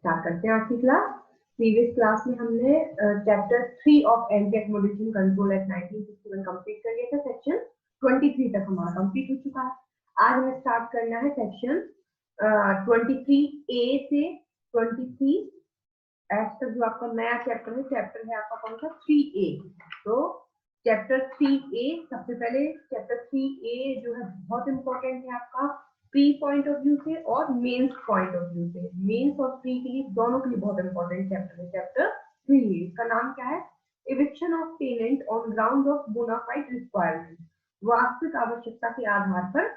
Start करते हैं आज की क्लास। प्रीवियस क्लास में हमने चैप्टर 3 ऑफ एनकेक मॉड्यूलेशन कंट्रोल एट 1961 कंप्लीट कर लिया था। सेक्शन 23 तक हमारा कंप्लीट हो चुका है। आज हमें स्टार्ट करना है सेक्शन 23A से 23 एफ तक, जो आपका नया चैप्टर है। चैप्टर है आपका कौन सा? 3A। तो चैप्टर 3A, सबसे पहले चैप्टर 3A जो है बहुत इंपॉर्टेंट है आपका प्री पॉइंट ऑफ व्यू से और मेंस पॉइंट ऑफ व्यू से। मेंस और प्री के लिए, दोनों के लिए बहुत इंपॉर्टेंट चैप्टर है चैप्टर 3A। इसका नाम क्या है? Eviction of tenant on ground of bona fide requirement, वास्तविक आवश्यकता के आधार पर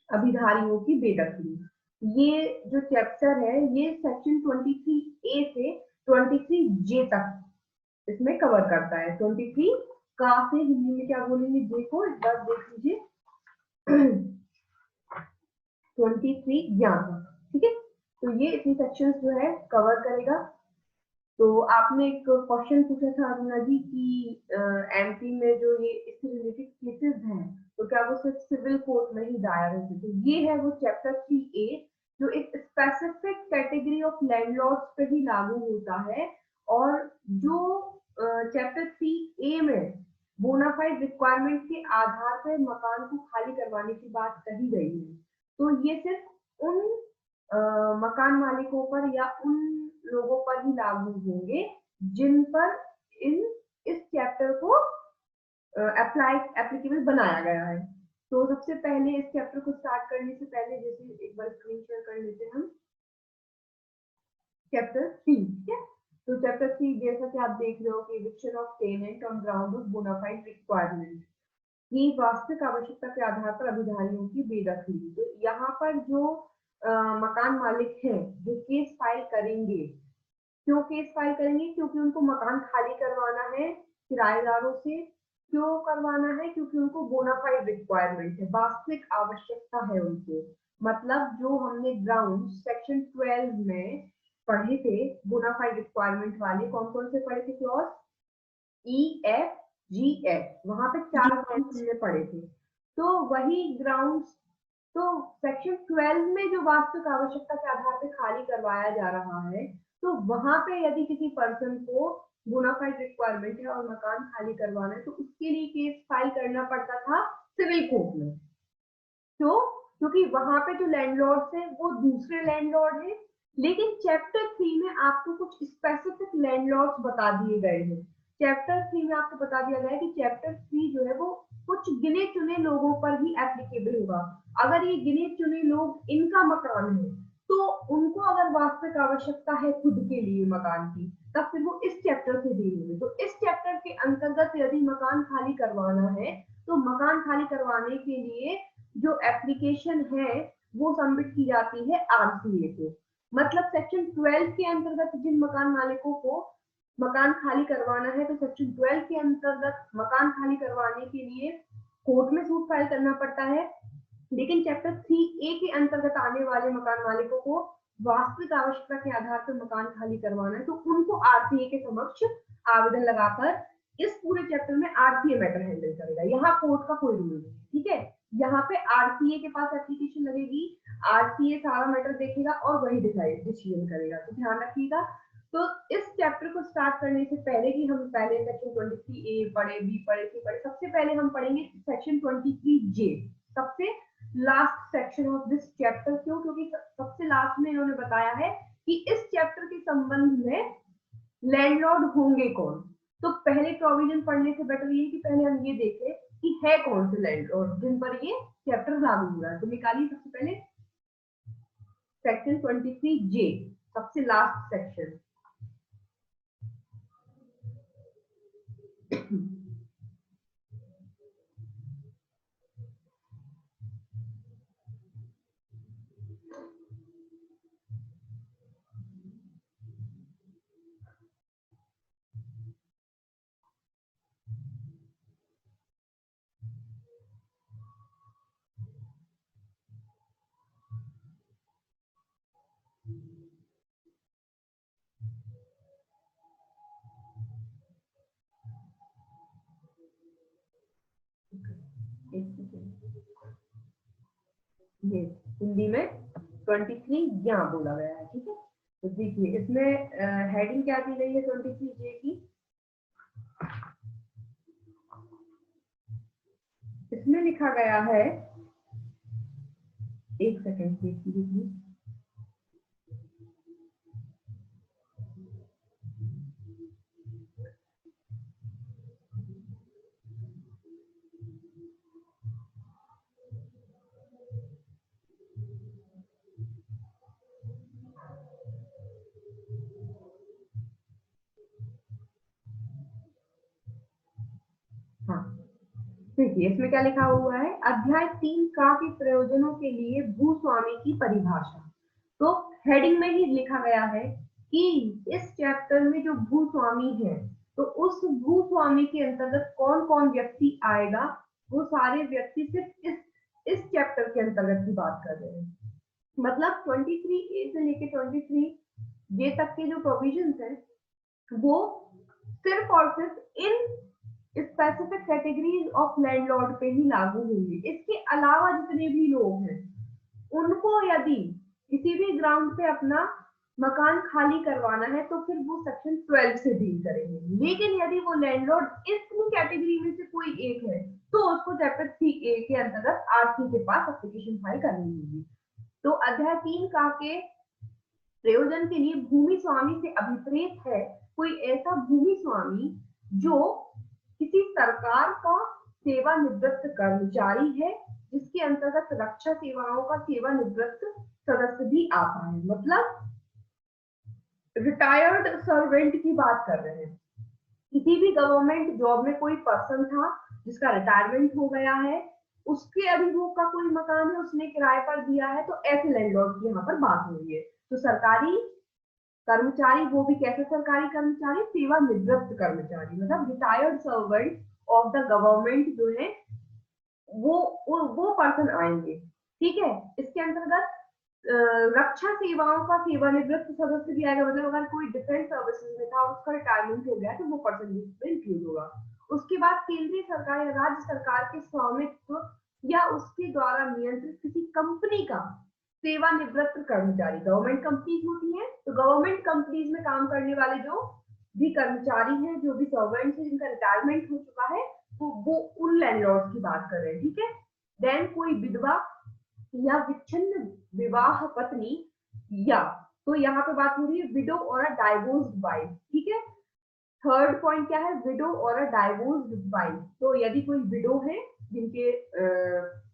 अभिधारियों की बेदखली। ये जो चैप्टर है ये सेक्शन 23A से 23J तक इसमें कवर करता है। 23 का से हिंदी में क्या बोलेंगे, जे को एक बार देख लीजिए। 23 ज्ञान, ठीक है। तो ये इतनी सेक्शंस जो है कवर करेगा। तो आपने एक क्वेश्चन पूछा था अरुणा जी की एमपी में जो ये इससे रिलेटेड केसेस हैं, तो क्या वो सिर्फ सिविल कोर्ट में ही दायर होते? तो ये है वो चैप्टर 3A जो एक स्पेसिफिक कैटेगरी ऑफ लैंडलॉर्ड्स पे ही लागू होता है। और जो चैप्टर 3A में बोनाफाइड रिक्वायरमेंट के आधार पर मकान को खाली करवाने की बात कही गई है, तो ये सिर्फ उन मकान मालिकों पर या उन लोगों पर ही लागू होंगे जिन पर इस चैप्टर को एप्लीकेबल बनाया गया है। तो सबसे पहले इस चैप्टर को स्टार्ट करने से पहले जैसे एक बार स्क्रीन शेयर कर लेते हैं हम चैप्टर 3, ठीक है। तो चैप्टर 3 जैसा कि आप देख रहे हो कि eviction of tenant on ground of bona fide requirement, ये वास्तविक आवश्यकता के आधार पर अभिधारियों की बेदखली। तो यहाँ पर जो मकान मालिक हैं जो केस फाइल करेंगे, क्यों केस फाइल करेंगे? क्योंकि उनको मकान खाली करवाना है किराएदारों से। क्यों करवाना है? क्योंकि उनको बोनाफाइड रिक्वायरमेंट है, वास्तविक आवश्यकता है उनको। मतलब जो हमने ग्राउंड सेक्शन 12 में पढ़े थे बोनाफाइड रिक्वायरमेंट वाले, कौन कौन से पढ़े थे क्लॉज? EFGH, वहां पे 4 ग्राउंड हमने पढ़े थे। तो वही ग्राउंड्स, तो सेक्शन 12 में जो वास्तविक आवश्यकता के आधार पर खाली करवाया जा रहा है, तो वहां पे यदि किसी पर्सन को बोनाफाइड रिक्वायरमेंट है और मकान खाली करवाना है, तो उसके लिए केस फाइल करना पड़ता था सिविल कोर्ट में। क्यों? क्योंकि वहां पे जो लैंडलॉर्ड्स हैं वो दूसरे लैंडलॉर्ड हैं। लेकिन चैप्टर 3 में आपको कुछ स्पेसिफिक लैंडलॉर्ड्स बता दिए गए हैं। चैप्टर 3 में आपको बता दिया गया है कि चैप्टर 3 जो है वो कुछ गिने चुने लोगों पर ही एप्लीकेबल होगा। अगर ये गिने चुने लोग, इनका मकान है, तो उनको अगर वास्तविक आवश्यकता है खुद के लिए मकान की, तब फिर वो इस चैप्टर से डील होंगे। तो इस चैप्टर के अंतर्गत यदि मकान खाली करवाना है, तो मकान खाली करवाने के लिए जो एप्लीकेशन है वो सबमिट की जाती है RCA को। मतलब सेक्शन 12 के अंतर्गत जिन मकान मालिकों को मकान खाली करवाना है, तो सेक्शन 12 के अंतर्गत मकान खाली करवाने के लिए कोर्ट में सूट फाइल करना पड़ता है। लेकिन चैप्टर 3A के अंतर्गत आने वाले मकान मालिकों को वास्तविक आवश्यकता के आधार पर मकान खाली करवाना है, तो उनको RCA के समक्ष आवेदन लगाकर इस पूरे चैप्टर में RCA मैटर हैंडल करेगा। यहाँ कोर्ट का कोई रूल नहीं, ठीक है। यहाँ पे RCA के पास एप्लीकेशन लगेगी, RCA सारा मैटर देखेगा और वही डिसीजन करेगा। तो ध्यान रखिएगा। तो इस चैप्टर को स्टार्ट करने से पहले कि हम पहले सेक्शन 23A पढ़े, B पढ़े, C पढ़े, सबसे पहले हम पढ़ेंगे सेक्शन 23J, सबसे last section of this chapter. क्यों? क्योंकि सबसे लास्ट में इन्होंने बताया है कि इस चैप्टर के संबंध में लैंडलॉर्ड होंगे कौन। तो पहले प्रोविजन पढ़ने से बेटर ये कि पहले हम ये देखें कि है कौन से लैंडलॉर्ड जिन पर ये चैप्टर लागू हो रहा है। तो निकालिए सबसे पहले सेक्शन 23J, सबसे लास्ट सेक्शन। ये हिंदी में 23 यहाँ बोला गया है, ठीक है। तो देखिए इसमें हेडिंग क्या दी गई है 23J की। इसमें लिखा गया है, एक सेकेंड देखिए, हाँ देखिए इसमें क्या लिखा हुआ है, अध्याय 3 का के प्रयोजनों के लिए भूस्वामी की परिभाषा। तो हेडिंग में ही लिखा गया है कि इस चैप्टर में जो भूस्वामी है, तो उस भूस्वामी के अंतर्गत कौन कौन व्यक्ति आएगा, वो सारे व्यक्ति सिर्फ इस चैप्टर के अंतर्गत की बात कर रहे हैं। मतलब 23A से लेके 23J तक के जो प्रोविजंस हैं वो सिर्फ और सिर्फ in specific categories of landlord पे ही लागू होंगे। इसके अलावा जितने भी लोग हैं उनको यदि किसी भी ग्राउंड पे अपना मकान खाली करवाना है तो फिर वो सेक्शन 12 से डील करेंगे। लेकिन यदि वो लैंडलॉर्ड इस कैटेगरी में से कोई एक है तो उसको चैप्टर 3A के अंतर्गत आरसी के पास एप्लीकेशन फाइल करनी होगी। तो अध्याय 3 का के प्रयोजन के लिए भूमि स्वामी से अभिप्रेत है कोई ऐसा भूमि स्वामी जो किसी सरकार का सेवानिवृत्त कर्मचारी है, जिसके अंतर्गत रक्षा सेवाओं का सेवानिवृत्त सदस्य भी आता है। मतलब रिटायर्ड सर्वेंट की बात कर रहे हैं। किसी भी गवर्नमेंट जॉब में कोई पर्सन था जिसका रिटायरमेंट हो गया है, उसके अभिभोग का कोई मकान है, उसने किराए पर दिया है, तो ऐसे लैंडलॉर्ड की यहाँ पर बात हो रही है। तो सरकारी कर्मचारी, वो भी कैसे सरकारी कर्मचारी, सेवानिवृत्त कर्मचारी, मतलब retired servant of the government जो है वो पर्सन आएंगे। ठीक है, इसके अंतर्गत रक्षा सेवाओं का सेवानिवृत्त सदस्य भी आएगा। मतलब अगर कोई डिफेंस सर्विसेज में था और उसका रिटायरमेंट हो गया तो वो पर्सन भी इंक्लूड होगा। उसके बाद केंद्रीय सरकार या राज्य सरकार के स्वामित्व या उसके द्वारा नियंत्रित किसी कंपनी का सेवानिवृत्त कर्मचारी। गवर्नमेंट कंपनीज होती है तो गवर्नमेंट कंपनीज में काम करने वाले जो भी कर्मचारी हैं, जो भी सर्वेंट्स हैं जिनका रिटायरमेंट हो चुका है, वो उन लैंडलॉर्ड्स की बात कर रहे हैं। ठीक है, देन कोई विधवा या विच्छिन्न विवाह पत्नी, या तो यहाँ पे बात हो रही है विडो और अ डाइवोर्स्ड वाइफ। ठीक है, थर्ड पॉइंट क्या है, विडो और अ डाइवोर्स्ड वाइफ। तो यदि कोई विडो है जिनके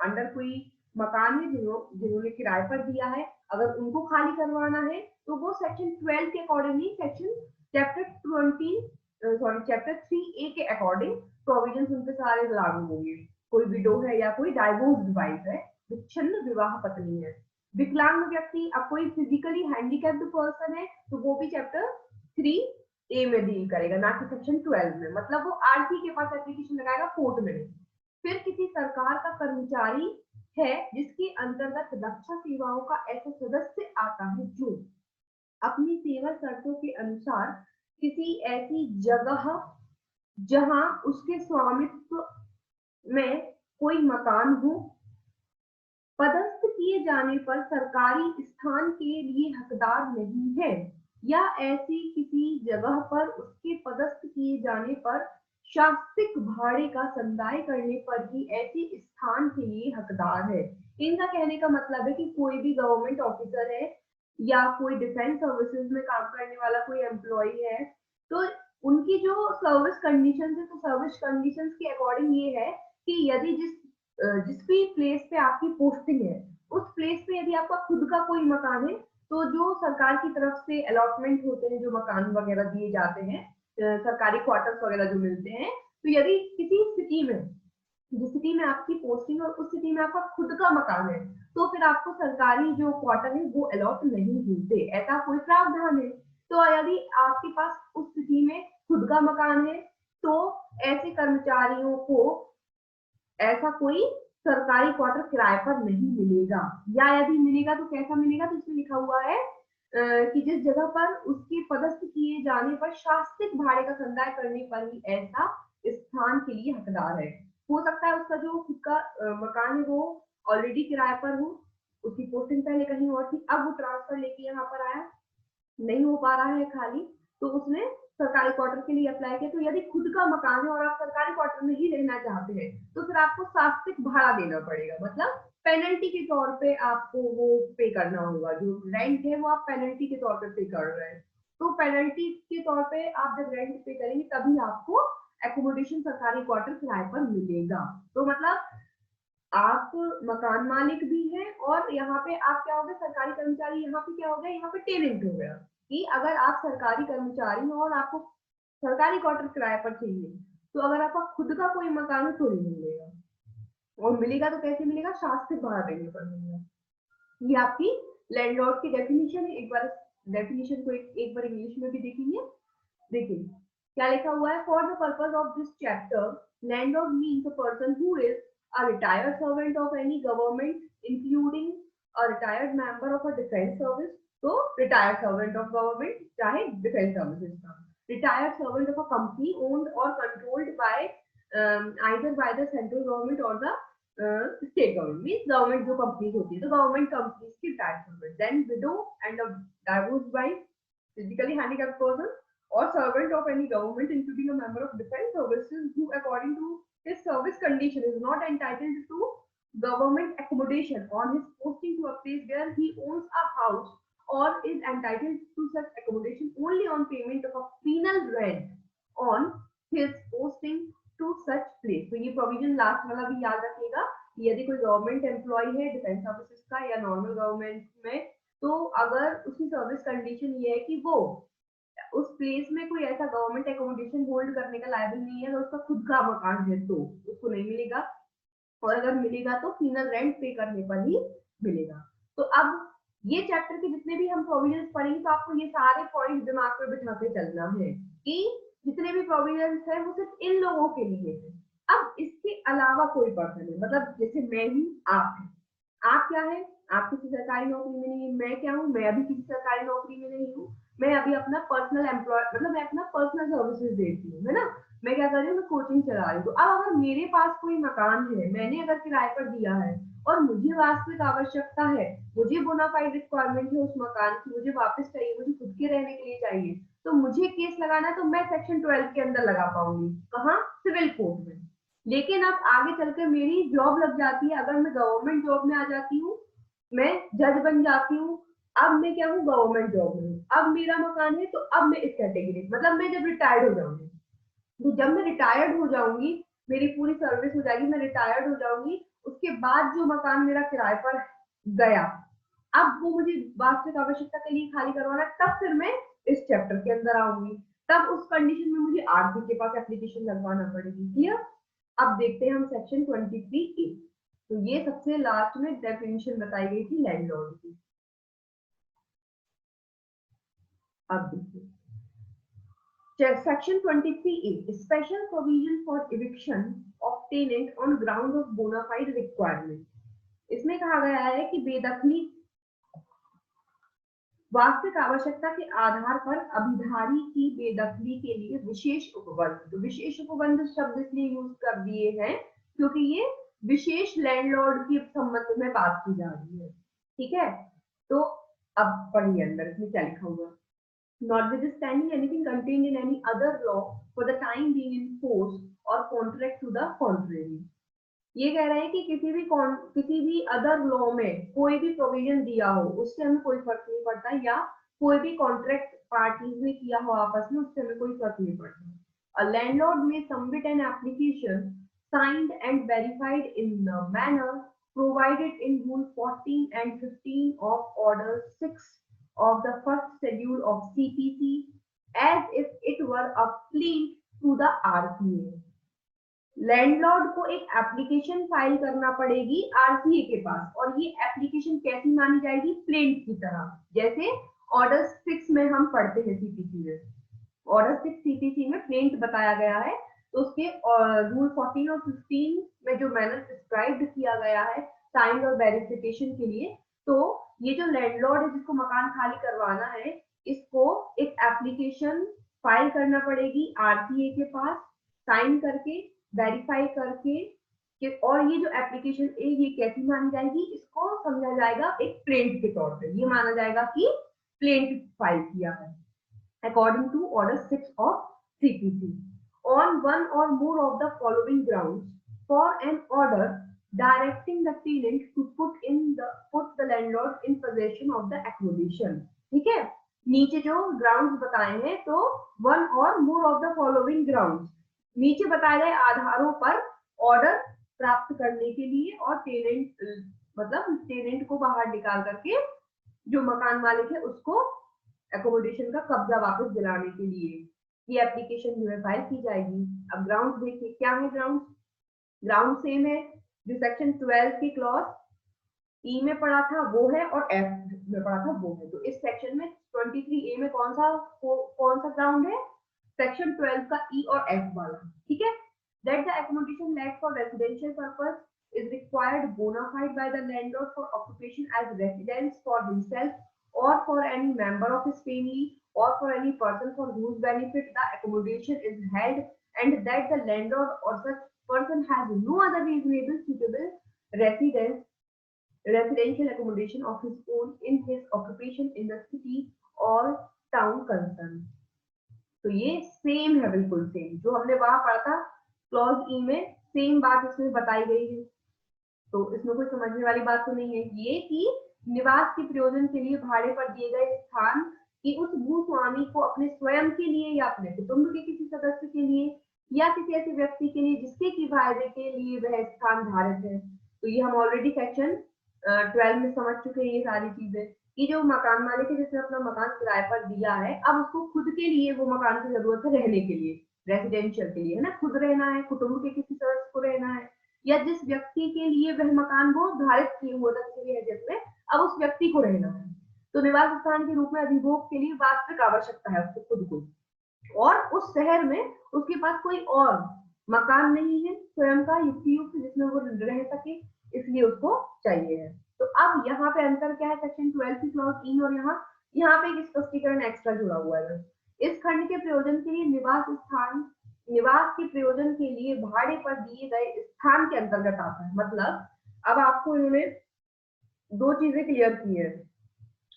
अंडर कोई मकान है जिन्होंने किराए पर दिया है, अगर उनको खाली करवाना है तो वो सेक्शन 12 के अकॉर्डिंगली चैप्टर 3A के अकॉर्डिंग प्रोविजन उन पे सारे लागू होंगे। कोई विडो है या कोई डाइवोर्स्ड वाइफ है, विच्छिन्न विवाह पत्नी है, विकलांग व्यक्ति, अब कोई फिजिकली हैंडीकैप्ड पर्सन है तो वो भी चैप्टर 3A में डील करेगा, ना कि सेक्शन 12 में। मतलब वो आरसी के पास एप्लीकेशन लगाएगा, कोर्ट में नहीं। फिर किसी सरकार का कर्मचारी है जिसके अंतर्गत रक्षा सेवाओं का ऐसा सदस्य आता है जो अपनी सेवा शर्तों के अनुसार किसी ऐसी जगह जहां उसके स्वामित्व में कोई मकान हो, पदस्थ किए जाने पर सरकारी स्थान के लिए हकदार नहीं है, या ऐसी किसी जगह पर उसके पदस्थ किए जाने पर शास्तिक भाड़े का संदाय करने पर ही ऐसी स्थान के लिए हकदार है। इनका कहने का मतलब है कि कोई भी गवर्नमेंट ऑफिसर है या कोई डिफेंस सर्विसेज में काम करने वाला कोई एम्प्लॉय है, तो उनकी जो सर्विस कंडीशन है, तो सर्विस कंडीशन के अकॉर्डिंग ये है कि यदि जिस भी प्लेस पे आपकी पोस्टिंग है, उस प्लेस पे यदि आपका खुद का कोई मकान है, तो जो सरकार की तरफ से अलॉटमेंट होते हैं, जो मकान वगैरह दिए जाते हैं, सरकारी क्वार्टर्स वगैरह जो मिलते हैं, तो यदि किसी सिटी में, जिस सिटी में आपकी पोस्टिंग और उस सिटी में आपका खुद का मकान है, तो फिर आपको सरकारी जो क्वार्टर है वो अलॉट नहीं होते, ऐसा कोई प्रावधान है। तो यदि आपके पास उस सिटी में खुद का मकान है तो ऐसे कर्मचारियों को ऐसा कोई सरकारी क्वार्टर किराए पर नहीं मिलेगा, या यदि मिलेगा तो कैसा मिलेगा, तो इसमें लिखा हुआ है कि जिस जगह पर उसके पदस्थ किए जाने पर शास्तिक भाड़े का संदाय करने पर ही ऐसा स्थान के लिए हकदार है। हो सकता है उसका जो खुद का मकान है वो ऑलरेडी किराए पर हो, उसकी पोस्टिंग पहले कहीं और थी, अब वो ट्रांसफर लेके यहाँ पर आया, नहीं हो पा रहा है खाली, तो उसने सरकारी क्वार्टर के लिए अप्लाई किया। तो यदि खुद का मकान है और आप सरकारी क्वार्टर में ही रहना चाहते हैं, तो फिर आपको सास्तिक भाड़ा देना पड़ेगा, मतलब पेनल्टी के तौर पे आपको वो पे करना होगा। जो रेंट है वो आप पेनल्टी के तौर पे कर रहे हैं। तो पेनल्टी के तौर पे आप जब रेंट पे करेंगे तभी आपको एकोमोडेशन सरकारी क्वार्टर किराए पर मिलेगा। तो मतलब आप मकान मालिक भी हैं और यहाँ पे आप क्या हो गए, सरकारी कर्मचारी। यहाँ पे क्या हो गया, यहाँ पे टेनेंट हो गया कि अगर आप सरकारी कर्मचारी हो और आपको सरकारी क्वार्टर किराए पर चाहिए, तो अगर आपका खुद का कोई मकान है तो नहीं मिलेगा, और मिलेगा तो कैसे मिलेगा, शास्त्रीय भाड़ा देने पर मिलेगा। ये आपकी लैंडलॉर्ड की डेफिनेशन है। एक बार डेफिनेशन को एक बार इंग्लिश में भी देखेंगे। देखिए क्या लिखा हुआ है, for the purpose of this chapter landlord means a person who is a retired servant of any government including a retired member of a defence service. तो रिटायर्ड सर्वेंट ऑफ गवर्नमेंट चाहे डिफेंस सर्विसेज का, retired servant of a company owned or controlled by either by the central government or the state government, means government जो companies होती है तो government companies की retired servant, then window and a divorce wife, physically handicapped person or servant of any government including a member of defense services who according to his service condition is not entitled to government accommodation on his posting to a place where he owns a house or is entitled to such accommodation only on payment of a penal rent on his posting to such place। तो ये provision last वाला भी याद रखिएगा। यदि कोई government employ है defence services का या नॉर्मल गवर्नमेंट में, तो अगर उसकी सर्विस कंडीशन ये है कि वो उस प्लेस में कोई ऐसा गवर्नमेंट एकोमोडेशन होल्ड करने का लायबल नहीं है, तो उसका खुद का मकान है तो उसको नहीं मिलेगा, और अगर मिलेगा तो पीनल रेंट पे करने पर ही मिलेगा। तो अब ये चैप्टर के जितने भी हम प्रोविजंस पढ़ेंगे तो आपको ये सारे पॉइंट दिमाग में बिठा के चलना है कि जितने भी प्रोविजंस है वो सिर्फ इन लोगों के लिए है। अब इसके अलावा कोई पर्सन है, मतलब जैसे मैं हूँ, आप है, आप क्या है, आप किसी सरकारी नौकरी में नहीं है, मैं क्या हूँ, मैं अभी किसी सरकारी नौकरी में नहीं हूँ, मैं अभी अपना पर्सनल एम्प्लॉय, मतलब मैं अपना पर्सनल सर्विसेज देती हूँ, है ना, मैं क्या कर रही हूँ, मैं कोचिंग चला रही हूँ। तो अब अगर मेरे पास कोई मकान है, मैंने अगर किराए पर दिया है और मुझे वास्तविक आवश्यकता है, मुझे बोनाफाइड रिक्वायरमेंट है उस मकान की, मुझे वापस चाहिए, मुझे खुद के रहने के लिए चाहिए, तो मुझे केस लगाना है तो मैं सेक्शन 12 के अंदर लगा पाऊंगी। कहाँ, सिविल कोर्ट में। लेकिन अब आगे चलकर मेरी जॉब लग जाती है, अगर मैं गवर्नमेंट जॉब में आ जाती हूँ, मैं जज बन जाती हूँ, अब मैं क्या हूँ, गवर्नमेंट जॉब में हूँ, अब मेरा मकान है, तो अब मैं इस कैटेगरी, मतलब मैं जब रिटायर्ड हो जाऊंगी, तो जब मैं रिटायर्ड हो जाऊंगी, मेरी पूरी सर्विस हो जाएगी, मैं रिटायर्ड हो जाऊंगी, उसके बाद जो मकान मेरा किराए पर गया, अब वो मुझे वास्तविक आवश्यकता के लिए खाली करवाना, तब फिर मैं इस चैप्टर के अंदर आऊंगी, तब उस कंडीशन में मुझे आरसी के पास एप्लीकेशन लगवाना पड़ेगी। क्लियर। अब देखते हैं हम सेक्शन 23A। तो ये सबसे लास्ट में डेफिनेशन बताई गई थी लैंडलॉर्ड की। अब देखिए Section 23A, special provision for eviction of tenant on grounds of bona fide requirement। इसमें कहा गया है कि बेदखली वास्तविक आवश्यकता के आधार पर अभिधारी की बेदखली के लिए विशेष उपबंध। तो विशेष उपबंध शब्द इसलिए यूज कर दिए हैं क्योंकि ये विशेष लैंडलॉर्ड के संबंध में बात की जा रही है। ठीक है, तो अब पढ़िए अंदर इसमें क्या लिखा हुआ है। Notwithstanding anything contained in any other law for the time being in force or contract to the contrary। ये कह रहे हैं कि किसी भी अदर लॉ में कोई भी प्रोविजन दिया हो उससे हमें कोई फर्क नहीं पड़ता, या कोई भी कॉन्ट्रैक्ट पार्टीज ने किया हो आपस में उससे हमें कोई फर्क नहीं पड़ता। A landlord may submit an application signed and verified in the manner provided in Rule 14 and 15 of Order 6 of the first schedule of CPC as if it were a plea to the RCA। Landlord को एक application file करना पड़ेगी RCA के पास, और ये application कैसी मानी जाएगी, प्लेंट की तरह, जैसे ऑर्डर 6 में हम पढ़ते हैं सीपीसी में। ऑर्डर 6 सीपीसी में प्लेंट बताया गया है, तो उसके रूल 14 और 15 में जो मैनर प्रिस्क्राइब्ड किया गया है साइन और वेरिफिकेशन के लिए, तो ये जो लैंडलॉर्ड है जिसको मकान खाली करवाना है, इसको एक एप्लीकेशन फाइल करना पड़ेगी आरसीए के पास, साइन करके वेरीफाई करके कि, और ये जो एप्लीकेशन है ये कैसी मानी जाएगी, इसको समझा जाएगा एक प्लेंट के तौर पे। ये माना जाएगा कि प्लेंटिफ फाइल किया है according to order 6 of CPC on one or more of the following grounds for an order directing the tenant to put the landlord in possession of the accommodation. ठीक है, नीचे जो ग्राउंड्स बताए हैं तो one और more of the following grounds, नीचे बताए गए आधारों पर ऑर्डर प्राप्त करने के लिए और टेनेंट मतलब टेनेंट को बाहर निकाल करके जो मकान मालिक है उसको एकोमोडेशन का कब्जा वापस दिलाने के लिए ये एप्लीकेशन जो है फाइल की जाएगी। अब ग्राउंड देखिए क्या है, ग्राउंड सेम है जो सेक्शन 12 की क्लॉज ई में पढ़ा था वो है और एफ में पढ़ा था वो है। तो इस सेक्शन में 23A में कौन सा ग्राउंड है, सेक्शन 12 का ई और एफ वाला। ठीक है, that the accommodation let for residential purpose is required bona fide by the landlord for occupation as residence for himself or for any member of his family or for any person for whose benefit the accommodation is held, and that the landlord or such person has no other reasonable suitable residential accommodation of his own in his occupation in the city or town concerned। तो ये same है, बिल्कुल same जो हमने वहां पढ़ा था clause ई में, सेम बात इसमें बताई गई है। तो इसमें कोई समझने वाली बात तो नहीं है ये कि निवास के प्रयोजन के लिए भाड़े पर दिए गए स्थान की उस भूस्वामी को अपने स्वयं के लिए या अपने कुटुंब के किसी सदस्य के लिए या किसी ऐसे व्यक्ति के लिए जिसके किराए के लिए वह स्थान धारित है। तो ये हम ऑलरेडी सेक्शन 12 में समझ चुके हैं ये सारी चीजें कि जो मकान मालिक है जिसने अपना मकान किराए पर दिया है, अब उसको खुद के लिए वो मकान की जरूरत है रहने के लिए, रेजिडेंशियल के लिए है ना, खुद रहना है, कुटुंब के किसी सदस्य को रहना है, या जिस व्यक्ति के लिए वह मकान वो धारित किए हुआ था किसी हैसियत में, अब उस व्यक्ति को रहना है। तो निवास स्थान के रूप में अधिभोग के लिए वास्तविक आवश्यकता है उसको खुद को, और उस शहर में उसके पास कोई और मकान नहीं है स्वयं का युक्त जिसमें वो रह सके, इसलिए उसको चाहिए है। तो अब यहाँ पे अंतर क्या है, सेक्शन 12 की क्लॉज ई और यहाँ पे एक स्पष्टीकरण एक्स्ट्रा जुड़ा हुआ है। इस खंड के प्रयोजन के लिए निवास के प्रयोजन के लिए भाड़े पर दिए गए स्थान के अंतर्गत आता है। मतलब अब आपको इन्होंने दो चीजें क्लियर की है,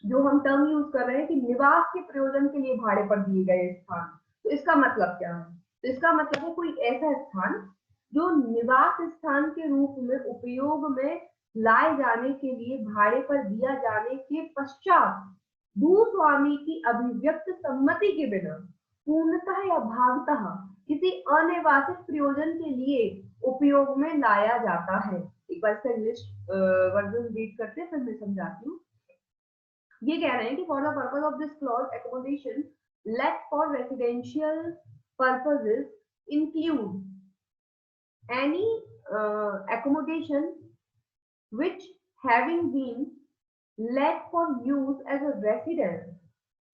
जो हम टर्म यूज कर रहे हैं कि निवास के प्रयोजन के लिए भाड़े पर दिए गए स्थान, तो इसका मतलब क्या है, तो इसका मतलब है कोई ऐसा स्थान जो निवास स्थान के रूप में उपयोग में लाए जाने के लिए भाड़े पर दिया जाने के पश्चात भूस्वामी की अभिव्यक्त सम्मति के बिना पूर्णतः या भागतः किसी अनिवासित प्रयोजन के लिए उपयोग में लाया जाता है। एक बार इसका इंग्लिश वर्जन रीड करते हैं फिर मैं समझाती हूँ। ये कह रहे हैं कि for the purpose of this clause accommodation let for residential purposes include any accommodation which having been let for use as a residence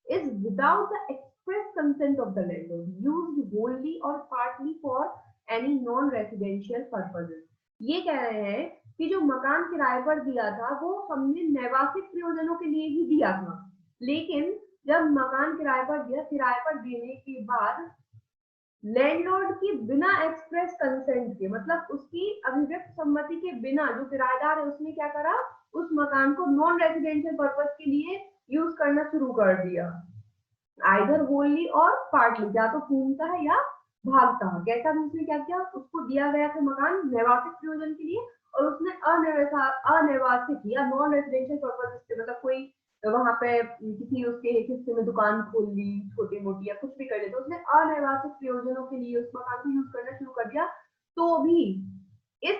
is without the express consent of the landlord used wholly or partly for any non-residential purposes। ये कह रहे हैं कि जो मकान किराए पर दिया था वो हमने नैवासिक प्रयोजनों के लिए ही दिया था, लेकिन जब मकान किराए पर दिया, किराए पर देने के बाद लैंडलॉर्ड की बिना एक्सप्रेस कंसेंट के, मतलब उसकी अभिव्यक्त सम्मति के बिना, जो किराएदार है उसने क्या करा, उस मकान को नॉन रेजिडेंशियल पर्पस के लिए यूज करना शुरू कर दिया, आइदर होली और पार्टली, या तो पूर्णतः या भागतः। कैसा भी उसने क्या किया, उसको दिया गया था मकान नैवासिक प्रयोजन के लिए और उसने अनैवासिक या नॉन रेजिडेंशियल पर्पस से, मतलब कोई वहां पे किसी उसके हिस्से में दुकान खोल ली छोटी मोटी या कुछ भी कर लिया, तो उसने अनैवासिक प्रयोजनों के लिए उस मकान को यूज करना शुरू कर दिया। तो भी इस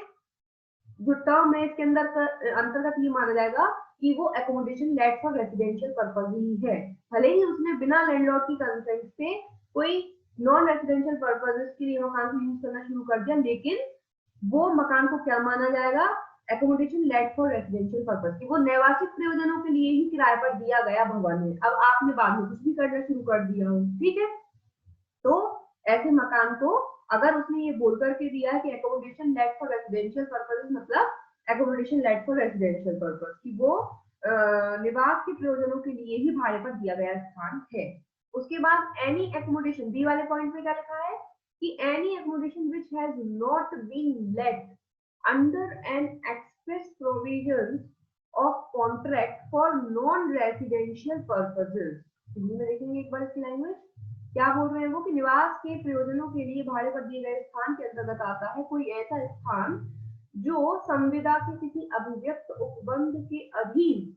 जो टर्म है इसके अंदर अंतर्गत ये माना जाएगा कि वो accommodation let for residential purpose ही है, भले ही उसने बिना लैंडलॉर्ड की कंसेंट से कोई नॉन रेसिडेंशियल पर्पस के लिए मकान को यूज करना शुरू कर दिया, लेकिन वो मकान को क्या माना जाएगा, accommodation let for residential purpose, कि वो नैवासिक प्रयोजनों के लिए ही किराए पर दिया गया भवन है, अब आपने बाद में कुछ भी करना शुरू कर दिया हो, ठीक है। तो ऐसे मकान को अगर उसने ये बोल करके दिया है कि accommodation let for residential purpose, मतलब accommodation let for residential purpose, कि वो निवास के प्रयोजनों के लिए ही भाड़े पर दिया गया स्थान है। उसके बाद एनी एकोमोडेशन, बी वाले पॉइंट में क्या लिखा है कि any accommodation which has not been let under an express provisions of contract for non residential purposes. Hindi में देखेंगे एक बार इसकी लैंग्वेज क्या बोल रहे हैं वो, कि निवास के प्रयोजनों के लिए भाड़े पर दिए गए स्थान के अंतर्गत आता है कोई ऐसा स्थान जो संविदा के किसी अभिव्यक्त उपबंध के अधीन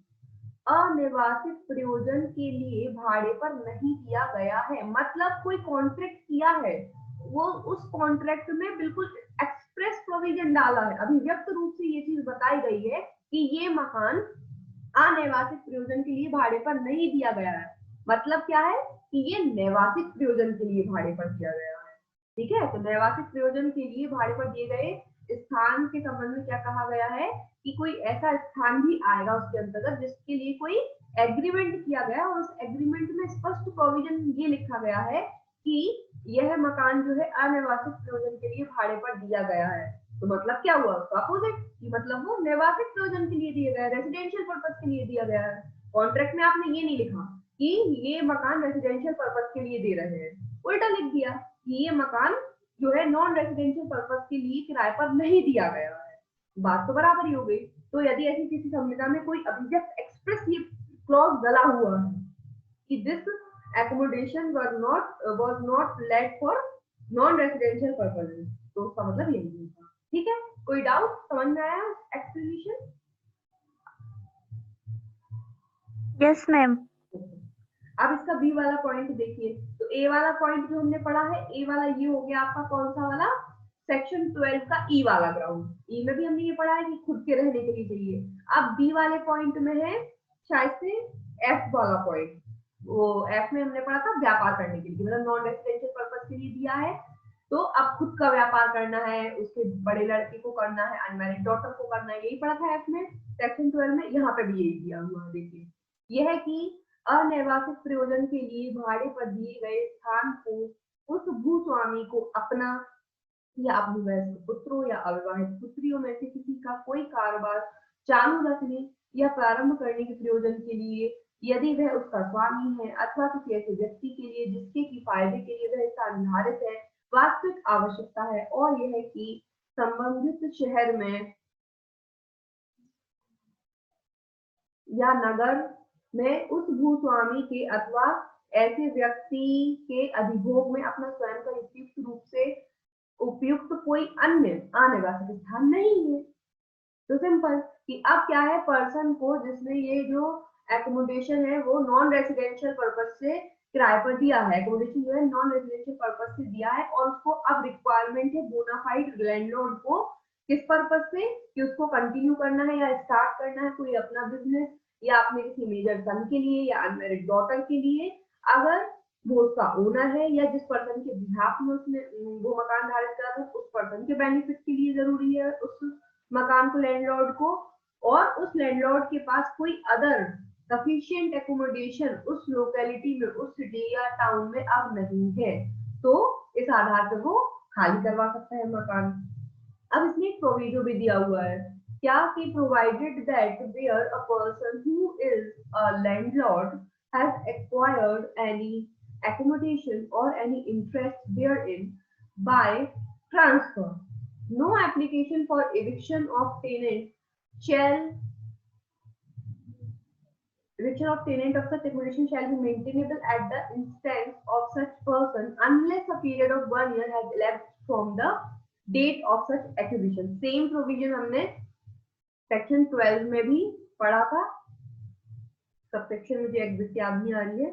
अनिर्वासित प्रयोजन के लिए भाड़े पर नहीं दिया गया है। मतलब कोई कॉन्ट्रैक्ट किया है, वो उस कॉन्ट्रैक्ट में बिल्कुल एक्सप्रेस प्रोविजन डाला है, अभिव्यक्त रूप से ये चीज बताई गई है कि ये मकान अनिर्वासित प्रयोजन के लिए भाड़े पर नहीं दिया गया है। मतलब क्या है कि ये नैवासिक प्रयोजन के लिए भाड़े पर दिया गया है। ठीक है, तो नैवासिक प्रयोजन के लिए भाड़े पर दिए गए स्थान के संबंध में क्या कहा गया है कि कोई ऐसा स्थान भी आएगा उसके अंतर्गत जिसके लिए कोई एग्रीमेंट किया गया और उस एग्रीमेंट में स्पष्ट प्रोविजन ये लिखा गया है कि यह मकान जो है अनिर्वासित प्रयोजन के लिए भाड़े पर दिया गया है। तो मतलब क्या हुआ उसका अपोजिट, कि मतलब वो निवासिक प्रयोजन के लिए दिया गया है, रेसिडेंशियल पर्पस के लिए दिया गया है। कॉन्ट्रैक्ट में आपने ये नहीं लिखा कि ये मकान रेसिडेंशियल पर्पस के लिए दे रहे हैं, उल्टा लिख दिया कि ये मकान जो है नॉन रेसिडेंशियल पर्पस के लिए किराए पर नहीं दिया गया है। बात तो बराबर ही हो गई। तो यदि ऐसी किसी संविदा में कोई अभिव्यक्त एक्सप्रेस ये क्लॉज डला हुआ है कि this accommodation was not let for non residential purposes, तो उसका मतलब यही था। ठीक है, कोई डाउट समझ में आया एक्सप्लेनेशन? Yes ma'am. अब इसका बी वाला पॉइंट देखिए। तो ए वाला पॉइंट जो हमने पढ़ा है, ए वाला ये हो गया आपका कौन सा वाला, सेक्शन 12 का ई वाला ग्राउंड। ई में भी हमने ये पढ़ा है कि खुद के रहने के लिए चाहिए। अब बी वाले पॉइंट में है शायद से एफ वाला पॉइंट, वो एफ में हमने पढ़ा था व्यापार करने के लिए, मतलब नॉन रेसिडेंशियल पर्पस के लिए दिया है। तो अब खुद का व्यापार करना है, उसके बड़े लड़के को करना है, अनमैरिड डॉटर को करना है, यही पढ़ा था एफ में सेक्शन 12 में। यहाँ पे भी यही दिया हुआ है। देखिए यह है कि अनिर्वासित प्रयोजन के लिए भाड़े पर दिए गए स्थान को उस भूस्वामी को अपना या अपनी वयस्क पुत्रों या अविवाहित पुत्रियों में से किसी का कोई कारोबार चालू रखने या प्रारंभ करने के प्रयोजन के लिए, यदि वह उसका स्वामी है, अथवा किसी ऐसे व्यक्ति के लिए जिसके की फायदे के लिए वह स्थान निर्धारित है, वास्तविक आवश्यकता है। और यह है कि संबंधित शहर में या नगर में उस भूस्वामी के अथवा ऐसे व्यक्ति के अधिभोग में अपना स्वयं का उपयुक्त रूप से उपयुक्त कोई अन्य अनिर्वासित स्थान नहीं है। तो सिंपल कि अब क्या है, पर्सन को जिसने ये जो एकोमोडेशन है वो नॉन रेसिडेंशियल पर्पस से किराए पर दिया है, एकोमोडेशन जो है नॉन रेसिडेंशियल पर्पस से दिया है, और उसको अब रिक्वायरमेंट है बोनाफाइड लैंडलॉर्ड को किस पर्पस से, कि उसको कंटिन्यू करना है या स्टार्ट करना है कोई अपना बिजनेस, या अपने किसी मेजर सन के लिए या अनमैरिड डॉटर के लिए। अगर वो उसका ओनर है या जिस पर्सन के बिहाफ में उसने वो मकान धारित करा था उस पर्सन के बेनिफिट के लिए जरूरी है उस मकान को लैंडलॉर्ड को, और उस लैंडलॉर्ड के पास कोई अदर सफिशिएंट एकोमोडेशन उस लोकेलिटी में, उस सिटी या टाउन में अब नहीं है, तो इस आधार पर वो खाली करवा सकता है मकान। अब इसमें एक प्रोविजो भी दिया हुआ है क्या, कि provided that where a person who is a landlord has acquired any accommodation or any interest therein by transfer, no application for eviction of tenant shall eviction of tenant of such accommodation shall be maintainable at the instance of such person unless a period of 1 year has elapsed from the date of such acquisition। Same provision हमने section 12 में भी पढ़ा था। Subsection मुझे exit याद नहीं आ रही है,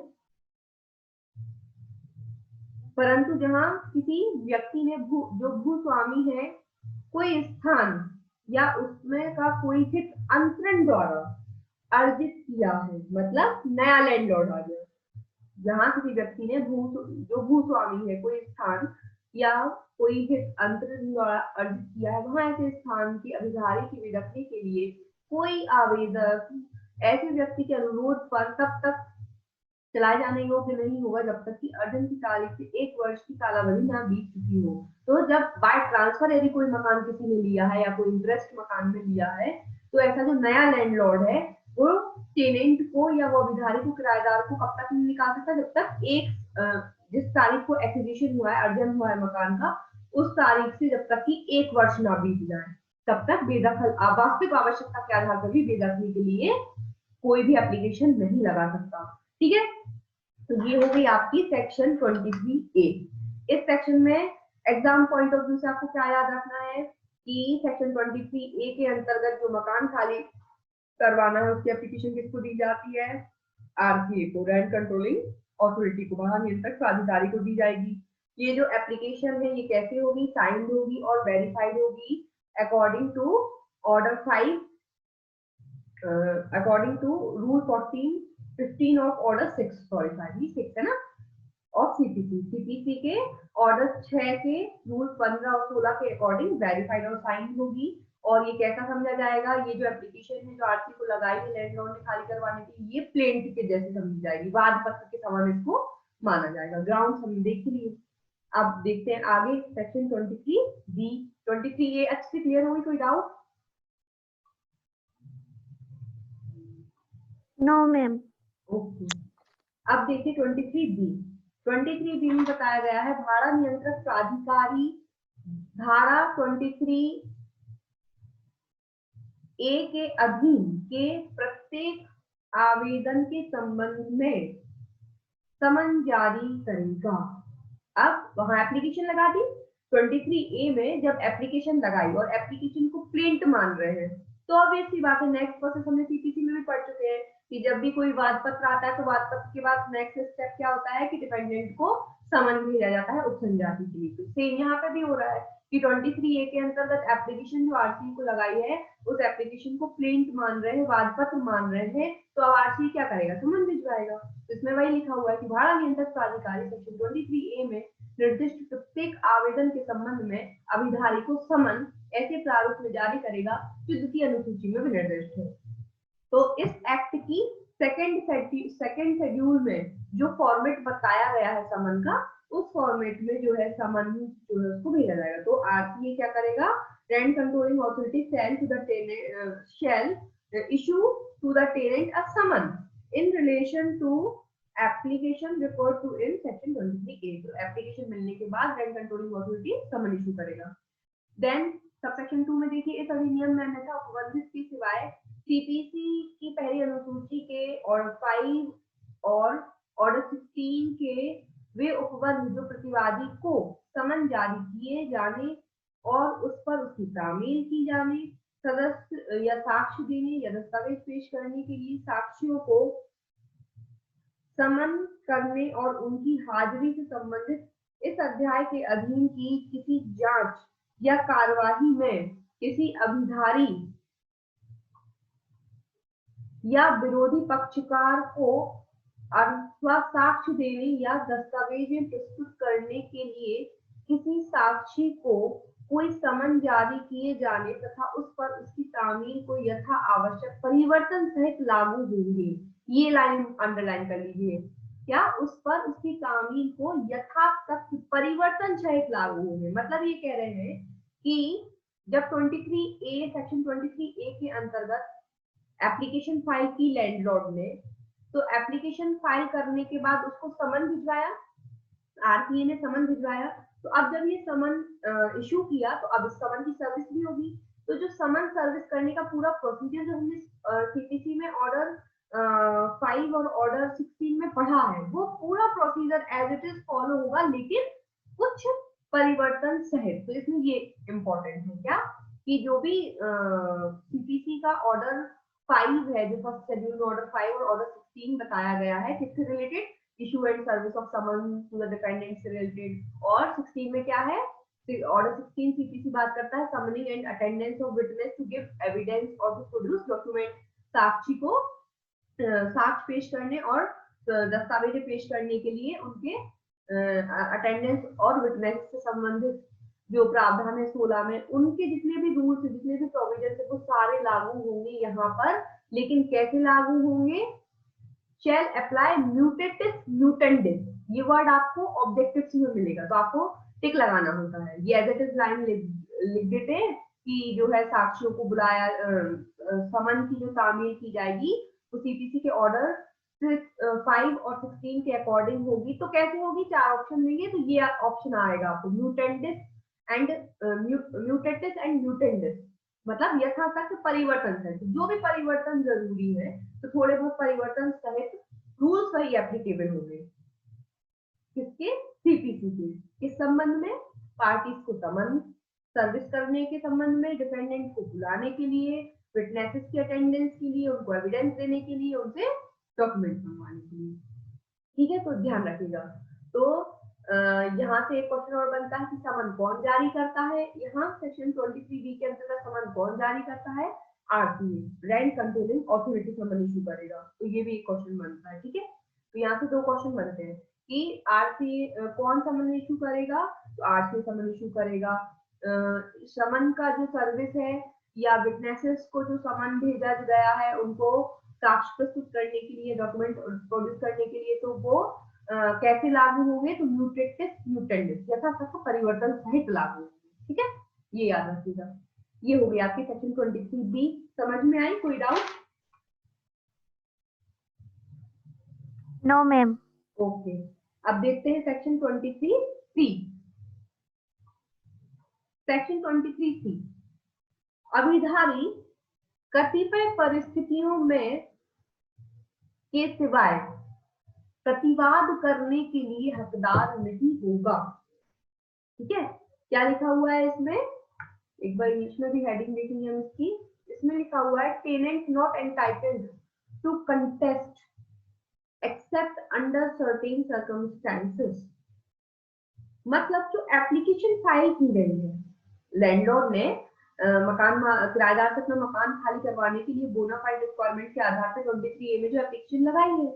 परंतु जहां किसी व्यक्ति ने जो भूस्वामी है कोई स्थान या उसमें का कोई हित अंतरण द्वारा अर्जित किया है, मतलब नया लैंडलॉर्ड आ गया। जहां किसी व्यक्ति ने जो भूस्वामी है कोई स्थान या कोई हित अंतरण द्वारा अर्जित किया है, वहां ऐसे स्थान की अधिकारी की रखने के लिए कोई आवेदक ऐसे व्यक्ति के अनुरोध पर तब तक चलाए जाने योग्य नहीं होगा जब तक कि अर्जन की तारीख से 1 वर्ष की कालावधि न बीत चुकी हो। तो जब बाय ट्रांसफर यदि कोई मकान किसी ने लिया है या कोई इंटरेस्ट मकान में लिया है, तो ऐसा जो नया लैंडलॉर्ड है वो टेनेंट को या वो अधिकारी को, किराएदार को कब तक नहीं निकाल सकता, जब तक जिस तारीख को एक्विजिशन हुआ है, अर्जन हुआ है मकान का, उस तारीख से जब तक कि 1 वर्ष ना बीत जाए, तब तक बेदखल वास्तविक आवश्यकता के आधार पर भी बेदखली के लिए कोई भी एप्लीकेशन नहीं लगा सकता। ठीक है, तो ये हो गई आपकी सेक्शन 23A। इस सेक्शन में एग्जाम पॉइंट ऑफ व्यू से आपको क्या याद रखना है कि सेक्शन 23A के अंतर्गत जो मकान खाली करवाना है उसकी एप्लीकेशन किसको दी जाती है, आरसीए को, रैंट कंट्रोलिंग अथॉरिटी को, महानियंत्रक प्राधिकारी को दी जाएगी। ये जो एप्लीकेशन है ये कैसे होगी, साइंड होगी और वेरीफाइड होगी according to order 5, according to rule 15 of order 6, sorry 6 है ना, ऑफ सीपीसी के ऑर्डर 6 के रूल 15 और 16 के अकॉर्डिंग वेरीफाइड और साइन होगी। और ये कैसा समझा जाएगा, ये जो एप्लीकेशन है जो आरसी को लगाई है लैंडलॉर्ड ने खाली करवाने की, ये प्लेन टिकट जैसे समझी जाएगी, वाद पत्र के समान इसको माना जाएगा। ग्राउंड हमने देख लिए। अब देखते हैं आगे सेक्शन 23B। 23A अच्छे से क्लियर होगी, कोई डाउट? No ma'am. ओके, अब देखिए 23B। 23B में बताया गया है भाड़ा नियंत्रक प्राधिकारी धारा 23A के अधीन के प्रत्येक आवेदन के संबंध में समन जारी करेगा। अब वहां एप्लीकेशन लगा दी, 23A में जब एप्लीकेशन लगाई और एप्लीकेशन को प्लेंट मान रहे हैं, तो ऑब्वियस सी बात है, नेक्स्ट प्रोसेस हमने सीपीसी में भी पढ़ चुके हैं कि जब भी कोई वाद पत्र आता है तो वाद पत्र के बाद नेक्स्ट स्टेप क्या होता है कि डिपेंडेंट को समन भेजा जाता है उपसंजाति के लिए। सेम यहाँ पे भी हो रहा है कि 23A के अंतर्गत एप्लीकेशन जो आरसी को लगाई है उस एप्लीकेशन को प्लेंट मान रहे हैं, वाद पत्र मान रहे हैं, तो अब आरसी क्या करेगा, समन भिजवाएगा। इसमें वही लिखा हुआ है कि भाड़ा नियंत्रक प्राधिकारी सेक्शन 23A में निर्दिष्ट प्रत्येक आवेदन के संबंध में अभिधारी को समन ऐसे प्रारूप में जारी करेगा जो द्वितीय अनुसूची में भी निर्दिष्ट है। तो इस एक्ट की सेकंड शेड्यूल में जो फॉर्मेट बताया गया है समन का, उस फॉर्मेट में जो है समन जो है उसको भेजा जाएगा। तो आरसीए क्या करेगा, rent controlling authority shall issue to the tenant a summon in relation to application referred to in section 23A। तो एप्लीकेशन मिलने के बाद rent controlling authority summon issue करेगा। देन सबसेक्शन 2 में देखिए, इस अधिनियम में अन्यथा उपबंधित की सिवाय सीपीसी की पहली अनुसूची के ऑर्डर 5 और ऑर्डर 16 के वे उपबंध जो प्रतिवादी को समन जारी किए जाने और उस पर उसकी तामील की जाने, सदस्य या साक्ष्य देने या दस्तावेज पेश करने के लिए साक्ष्यों को समन करने और उनकी हाजिरी से संबंधित इस अध्याय के अधीन की किसी जांच या कार्यवाही में किसी अभिधारी या विरोधी पक्षकार को अथवा साक्ष्य देने या दस्तावेजें प्रस्तुत करने के लिए किसी साक्षी को कोई समन जारी किए जाने तथा उस पर उसकी तामील को यथा आवश्यक परिवर्तन सहित लागू होंगे। ये लाइन अंडरलाइन कर लीजिए, क्या उस पर उसकी तामील को यथाशक्ति परिवर्तन सहित लागू होंगे। मतलब ये कह रहे हैं कि जब 23A सेक्शन 23A के अंतर्गत एप्लीकेशन फाइल की लैंडलॉर्ड ने, तो एप्लीकेशन फाइल करने के बाद उसको समन भिजवाया, आरटीए ने समन भिजवाया, तो अब जब ये समन इशू किया तो अब इस समन की सर्विस भी होगी। तो जो समन सर्विस करने का पूरा प्रोसीजर जो हमने सीपीसी में ऑर्डर 5 और ऑर्डर 16 में पढ़ा है, वो पूरा procedure as it is follow होगा, लेकिन कुछ परिवर्तन सहित। तो इसमें ये इंपॉर्टेंट है क्या कि जो भी सीपीसी का ऑर्डर 5 है, जो फर्स्ट शेड्यूल में ऑर्डर 5 और ऑर्डर 16 बताया गया है, किससे related, issue and service of summon to the defendant से रिलेटेड, और 16 में क्या है, ऑर्डर 16 सीपीसी बात करता है summoning and attendance of witness to give evidence और टू प्रोड्यूस डॉक्यूमेंट, साक्षी को साक्ष्य पेश करने और दस्तावेज पेश करने के लिए उनके अटेंडेंस और विटनेस से संबंधित जो प्रावधान है 16 में, उनके जितने भी रूल्स, जितने भी प्रोविजन है वो सारे लागू होंगे यहाँ पर। लेकिन कैसे लागू होंगे, शैल अप्लाई म्यूटेटिस म्यूटेंडिस, ये वर्ड आपको ऑब्जेक्टिव्स में मिलेगा, तो आपको टिक लगाना होता है। ये एज इट इज लाइन लिख देते हैं कि जो है साक्षियों को बुलाया, समन की जो तामील की जाएगी वो सीपीसी के ऑर्डर 5 और 16 के अकॉर्डिंग होगी। तो कैसे होगी, 4 ऑप्शन देंगे, तो ये ऑप्शन आएगा आपको म्यूटेटिस एंड म्यूटेंडिस। मतलब यथातथ परिवर्तन है, तो जो भी परिवर्तन जरूरी है तो थोड़े बहुत परिवर्तन सहित रूल्स वही एप्लीकेबल होंगे। किसके? सीपीसी के। किस संबंध में? पार्टीज को समन सर्विस करने के संबंध में, डिफेंडेंट को बुलाने के लिए, विटनेसेस की अटेंडेंस के लिए, उनको एविडेंस देने के लिए, उनसे डॉक्यूमेंट मंगवाने के लिए। ठीक है, तो ध्यान रखिएगा। तो यहाँ से एक क्वेश्चन और बनता है कि समन कौन जारी करता है। यहाँ सेक्शन 23B के अंतर्गत समन कौन जारी करता है? RCA, rent controlling authority summon issue करेगा। तो ये भी एक क्वेश्चन बनता है। ठीक है, तो यहाँ से दो क्वेश्चन बनते हैं कि आरसीए कौन समन इशू करेगा? तो आरसीए समन इशू करेगा। समन का जो सर्विस है या विटनेसेस को जो समन भेजा गया है उनको साक्ष्य प्रस्तुत करने के लिए, डॉक्यूमेंट प्रोड्यूस करने के लिए, तो वो कैसे लागू होंगे? तो म्यूटेटिव म्यूटेंडिस यथातथ परिवर्तन सहित लागू होंगे। ठीक है, ये याद रखिएगा। ये हो गया आपकी सेक्शन 23B। समझ में आई? कोई डाउट? No ma'am. ओके, अब देखते हैं सेक्शन 23C। सेक्शन 23C, अभिधारी कतिपय परिस्थितियों में के सिवाय प्रतिवाद करने के लिए हकदार नहीं होगा। ठीक है, क्या लिखा हुआ है इसमें? एक बार इंग्लिश में भी हेडिंग देखेंगे हम इसकी। इसमें लिखा हुआ है tenant not entitled to contest except under certain circumstances. मतलब जो एप्लीकेशन फाइल की गई है, लैंडलॉर्ड ने किराएदार से अपना मकान खाली करवाने के लिए बोनाफाइड रिक्वायरमेंट के आधार पर 23A में जो एप्लीकेशन लगाई है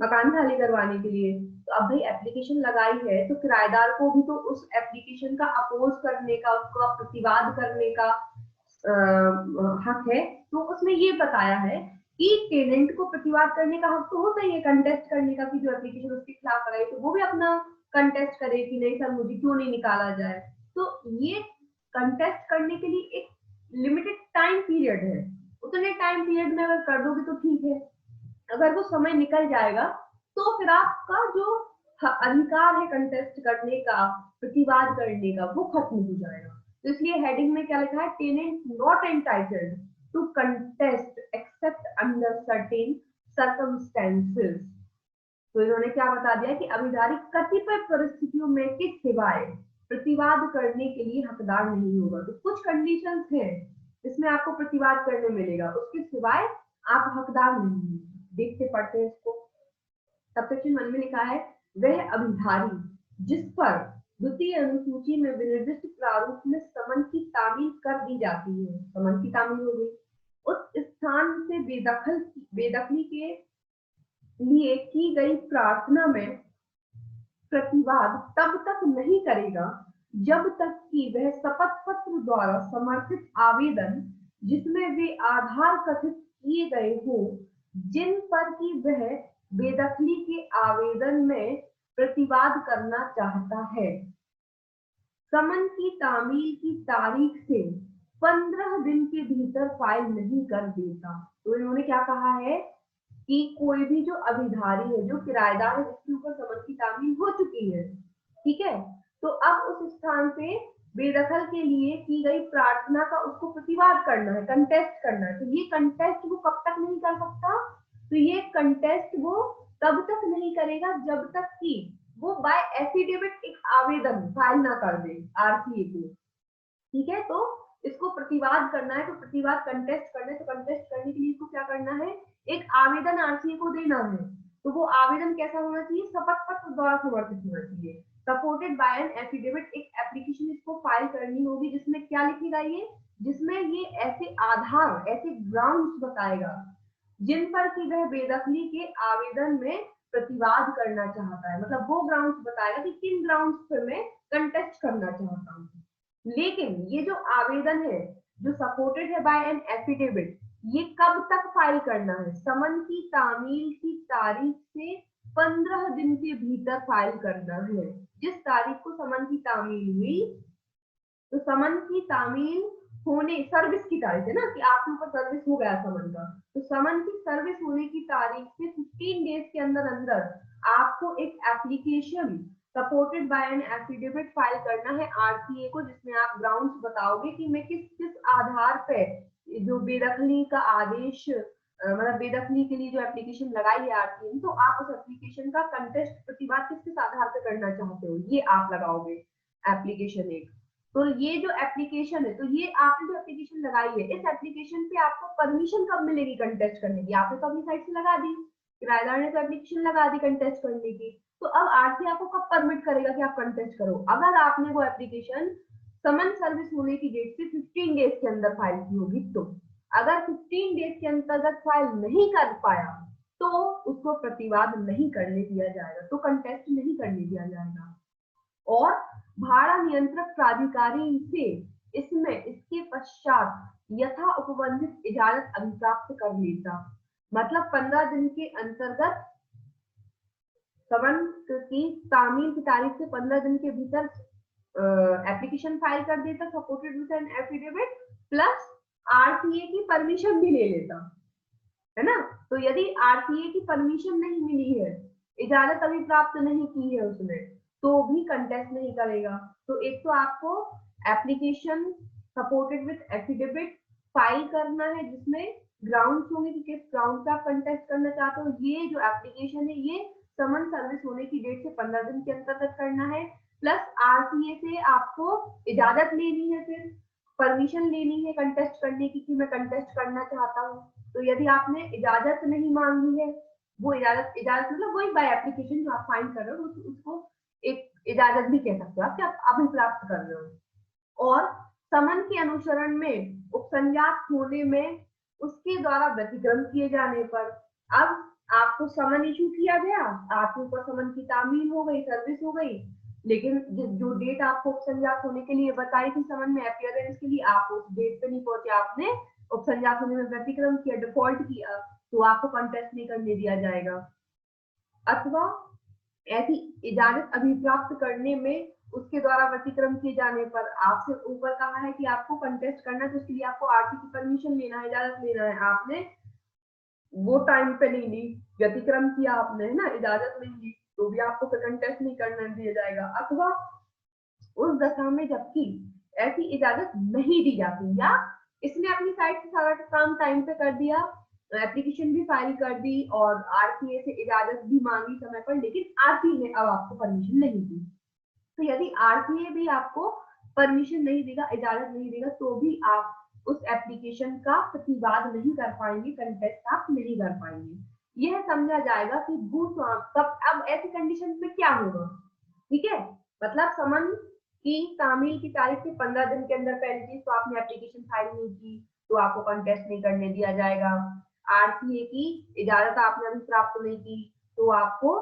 मकान खाली करवाने के लिए, तो अब भाई एप्लीकेशन लगाई है तो किराएदार को भी तो उस एप्लीकेशन का अपोज करने का, उसका प्रतिवाद करने का हक है। तो उसमें ये बताया है कि टेनेंट को प्रतिवाद करने का हक तो होता ही है, कंटेस्ट करने का, कि जो एप्लीकेशन उसके खिलाफ लगाई तो वो भी अपना कंटेस्ट करे कि नहीं सर मुझे क्यों नहीं निकाला जाए। तो ये कंटेस्ट करने के लिए एक लिमिटेड टाइम पीरियड है, उतने टाइम पीरियड में अगर कर दोगे तो ठीक है, अगर वो समय निकल जाएगा तो फिर आपका जो अधिकार है कंटेस्ट करने का, प्रतिवाद करने का, वो खत्म हो जाएगा। तो इसलिए हेडिंग में क्या लिखा है? Tenant not entitled to contest except under certain circumstances. तो इन्होंने क्या बता दिया कि अभिधारी कतिपय परिस्थितियों में के सिवाय प्रतिवाद करने के लिए हकदार नहीं होगा। तो कुछ कंडीशंस हैं जिसमें आपको प्रतिवाद करने मिलेगा, उसके सिवाय आप हकदार नहीं हैं। देखते पढ़ते हैं इसको। सबसेक्शन 1 में लिखा है वह अभिधारी जिस पर द्वितीय अनुसूची में विनिर्दिष्ट प्रारूप में समन की तामील कर दी जाती है, समन की तामील हो गई, उस स्थान से बेदखली के लिए की गई प्रार्थना में प्रतिवाद तब तक नहीं करेगा जब तक कि वह शपथ पत्र द्वारा समर्थित आवेदन जिसमें वे आधार कथित किए गए हो, जिन पर कि वह बेदखली के आवेदन में प्रतिवाद करना चाहता है, समन की तामील की तारीख से 15 दिन के भीतर फाइल नहीं कर देता। तो इन्होंने क्या कहा है कि कोई भी जो अभिधारी है, जो किराएदार है, जिसके ऊपर समन की तामील हो चुकी है, ठीक है, तो अब उस स्थान से बेदखल के लिए की गई प्रार्थना का उसको प्रतिवाद करना है, कंटेस्ट करना है। तो ये कंटेस्ट वो कब तक नहीं कर सकता? तो ये कंटेस्ट वो तब तक नहीं करेगा जब तक कि वो बाय एफिडेविट एक आवेदन फाइल ना कर दे आरसीए को। ठीक है, तो इसको प्रतिवाद करना है, तो प्रतिवाद कंटेस्ट करना है, तो कंटेस्ट करने के लिए इसको क्या करना है? एक आवेदन आरसीए को देना है। तो वो आवेदन कैसा होना चाहिए? शपथ पत्र द्वारा समर्थित होना चाहिए, सपोर्टेड बाय एन एफिडेविट। एक एप्लीकेशन इसको फाइल करनी होगी जिसमें क्या लिखेगा ये? जिसमें ये ऐसे आधार, ऐसे ग्राउंड्स बताएगा जिन पर कि वह बेदखली के आवेदन में प्रतिवाद करना चाहता है। मतलब वो ग्राउंड्स बताएगा कि किन ग्राउंड्स पर मैं कंटेस्ट करना चाहता हूँ। लेकिन ये जो आवेदन है जो सपोर्टेड है बाय एन एफिडेविट, ये कब तक फाइल करना है? समन की तामील की तारीख से 15 दिन के भीतर फाइल करना है। जिस तारीख को समन की तामील हुई, तो समन की तामील होने, सर्विस की तारीख है ना, कि आपके ऊपर सर्विस हो गया समन का, तो समन की सर्विस होने की तारीख से 15 डेज के अंदर अंदर आपको एक application supported by an affidavit file करना है आरसीए को, जिसमें आप ग्राउंड्स बताओगे कि मैं किस किस आधार पे जो बेदखली का आदेश मतलब बेदखली के लिए जो एप्लीकेशन लगाई है आरसीए ने, तो आप उस एप्लीकेशन का कंटेस्ट प्रतिवाद किस किस आधार पे करना चाहते हो, ये आप लगाओगे एप्लीकेशन एक। तो ये जो एप्लीकेशन है, तो ये आपने जो एप्लीकेशन लगाई है, इस एप्लीकेशन पे आपको परमिशन कब मिलेगी कंटेस्ट करने की? आपने तो अपनी साइड से लगा दी, किराएदार ने तो एप्लीकेशन लगा दी कंटेस्ट करने की, तो अब आरटीआई आपको कब परमिट करेगा कि आप कंटेस्ट करो? अगर आपने वो एप्लीकेशन समन सर्विस होने की डेट से 15 डेज के अंदर फाइल की होगी। तो अगर 15 डेज के अंतर्गत फाइल नहीं कर पाया तो उसको प्रतिवाद नहीं करने दिया जाएगा, तो कंटेस्ट नहीं करने दिया जाएगा। और भाड़ा नियंत्रक प्राधिकारी से इसमें इसके पश्चात यथा उपबंधित इजाजत अभिप्राप्त कर लेता। मतलब 15 दिन के अंतर्गत समन की तामील की तारीख से 15 दिन के भीतर एप्लीकेशन फाइल कर देता supported with an affidavit, plus RTA की परमिशन भी ले लेता, है ना। तो यदि आरटीए की परमिशन नहीं मिली है, इजाजत अभी प्राप्त नहीं की है उसने, तो भी कंटेस्ट नहीं करेगा। तो एक तो आपको application supported with affidavit file करना है, जिसमें ग्राउंड्स होंगे कि किस ग्राउंड पे आप कंटेस्ट करना चाहते हो। ये जो एप्लीकेशन है ये समन सर्विस होने की डेट से 15 दिन के अंतर्गत करना है, प्लस आरटीए से आपको इजाजत लेनी है, फिर परमिशन लेनी है कंटेस्ट करने की कि मैं कंटेस्ट करना चाहता हूँ। तो यदि आपने इजाजत नहीं मांगी है, वो इजाजत इजाजत मतलब वही बाय एप्लीकेशन जो आप फाइल कर रहे हो उसको एक इजाजत भी कह सकते हो आप, कि आप अभी प्राप्त कर रहे हो। और समन के अनुसरण में उपसंजात होने में उसके द्वारा व्यतिक्रम किए जाने पर, अब आपको समन इशू किया गया, आपके ऊपर समन की तामील हो गई, सर्विस हो गई, लेकिन जो डेट आपको उपसंजात होने के लिए बताई थी समन में अपियरेंस के लिए, आप उस डेट पे नहीं पहुंचे, आपने उपसंजात होने में व्यतिक्रम किया, डिफॉल्ट किया, तो आपको कंटेस्ट नहीं करने दिया जाएगा। अथवा ऐसी इजाजत अभिप्राप्त करने में उसके द्वारा व्यतिक्रम किए जाने पर, आपसे ऊपर कहा है कि आपको कंटेस्ट करना है, तो उसके लिए आपको आरटी की परमिशन लेना है, इजाजत लेना है, आपने वो टाइम पे नहीं ली, व्यतिक्रम किया आपने, है ना, इजाजत नहीं ली, तो भी आपको फिर कंटेस्ट नहीं करने दिया जाएगा। अथवा उस दशा में जबकि ऐसी इजाजत नहीं दी जाती, या इसने अपनी साइड से सारा काम टाइम पे कर दिया, एप्लीकेशन भी फाइल कर दी और आरटीए से इजाजत भी मांगी समय पर, लेकिन आरटीए ने अब आपको परमिशन नहीं दी। तो यदि आरटीए भी आपको परमिशन नहीं देगा, इजाजत नहीं देगा, तो भी आप उस एप्लीकेशन का प्रतिवाद नहीं कर पाएंगे, कंटेस्ट आप नहीं कर पाएंगे। यह समझा जाएगा कि भूस्वामी तब अब ऐसी कंडीशन में क्या होगा, ठीक है। मतलब समन की तामील की तारीख से 15 दिन के अंदर पहली चीज तो आपने एप्लीकेशन फाइल नहीं की, तो आपको कंटेस्ट नहीं करने दिया जाएगा। आरटीए की इजाजत आपने अभी प्राप्त नहीं की, तो आपको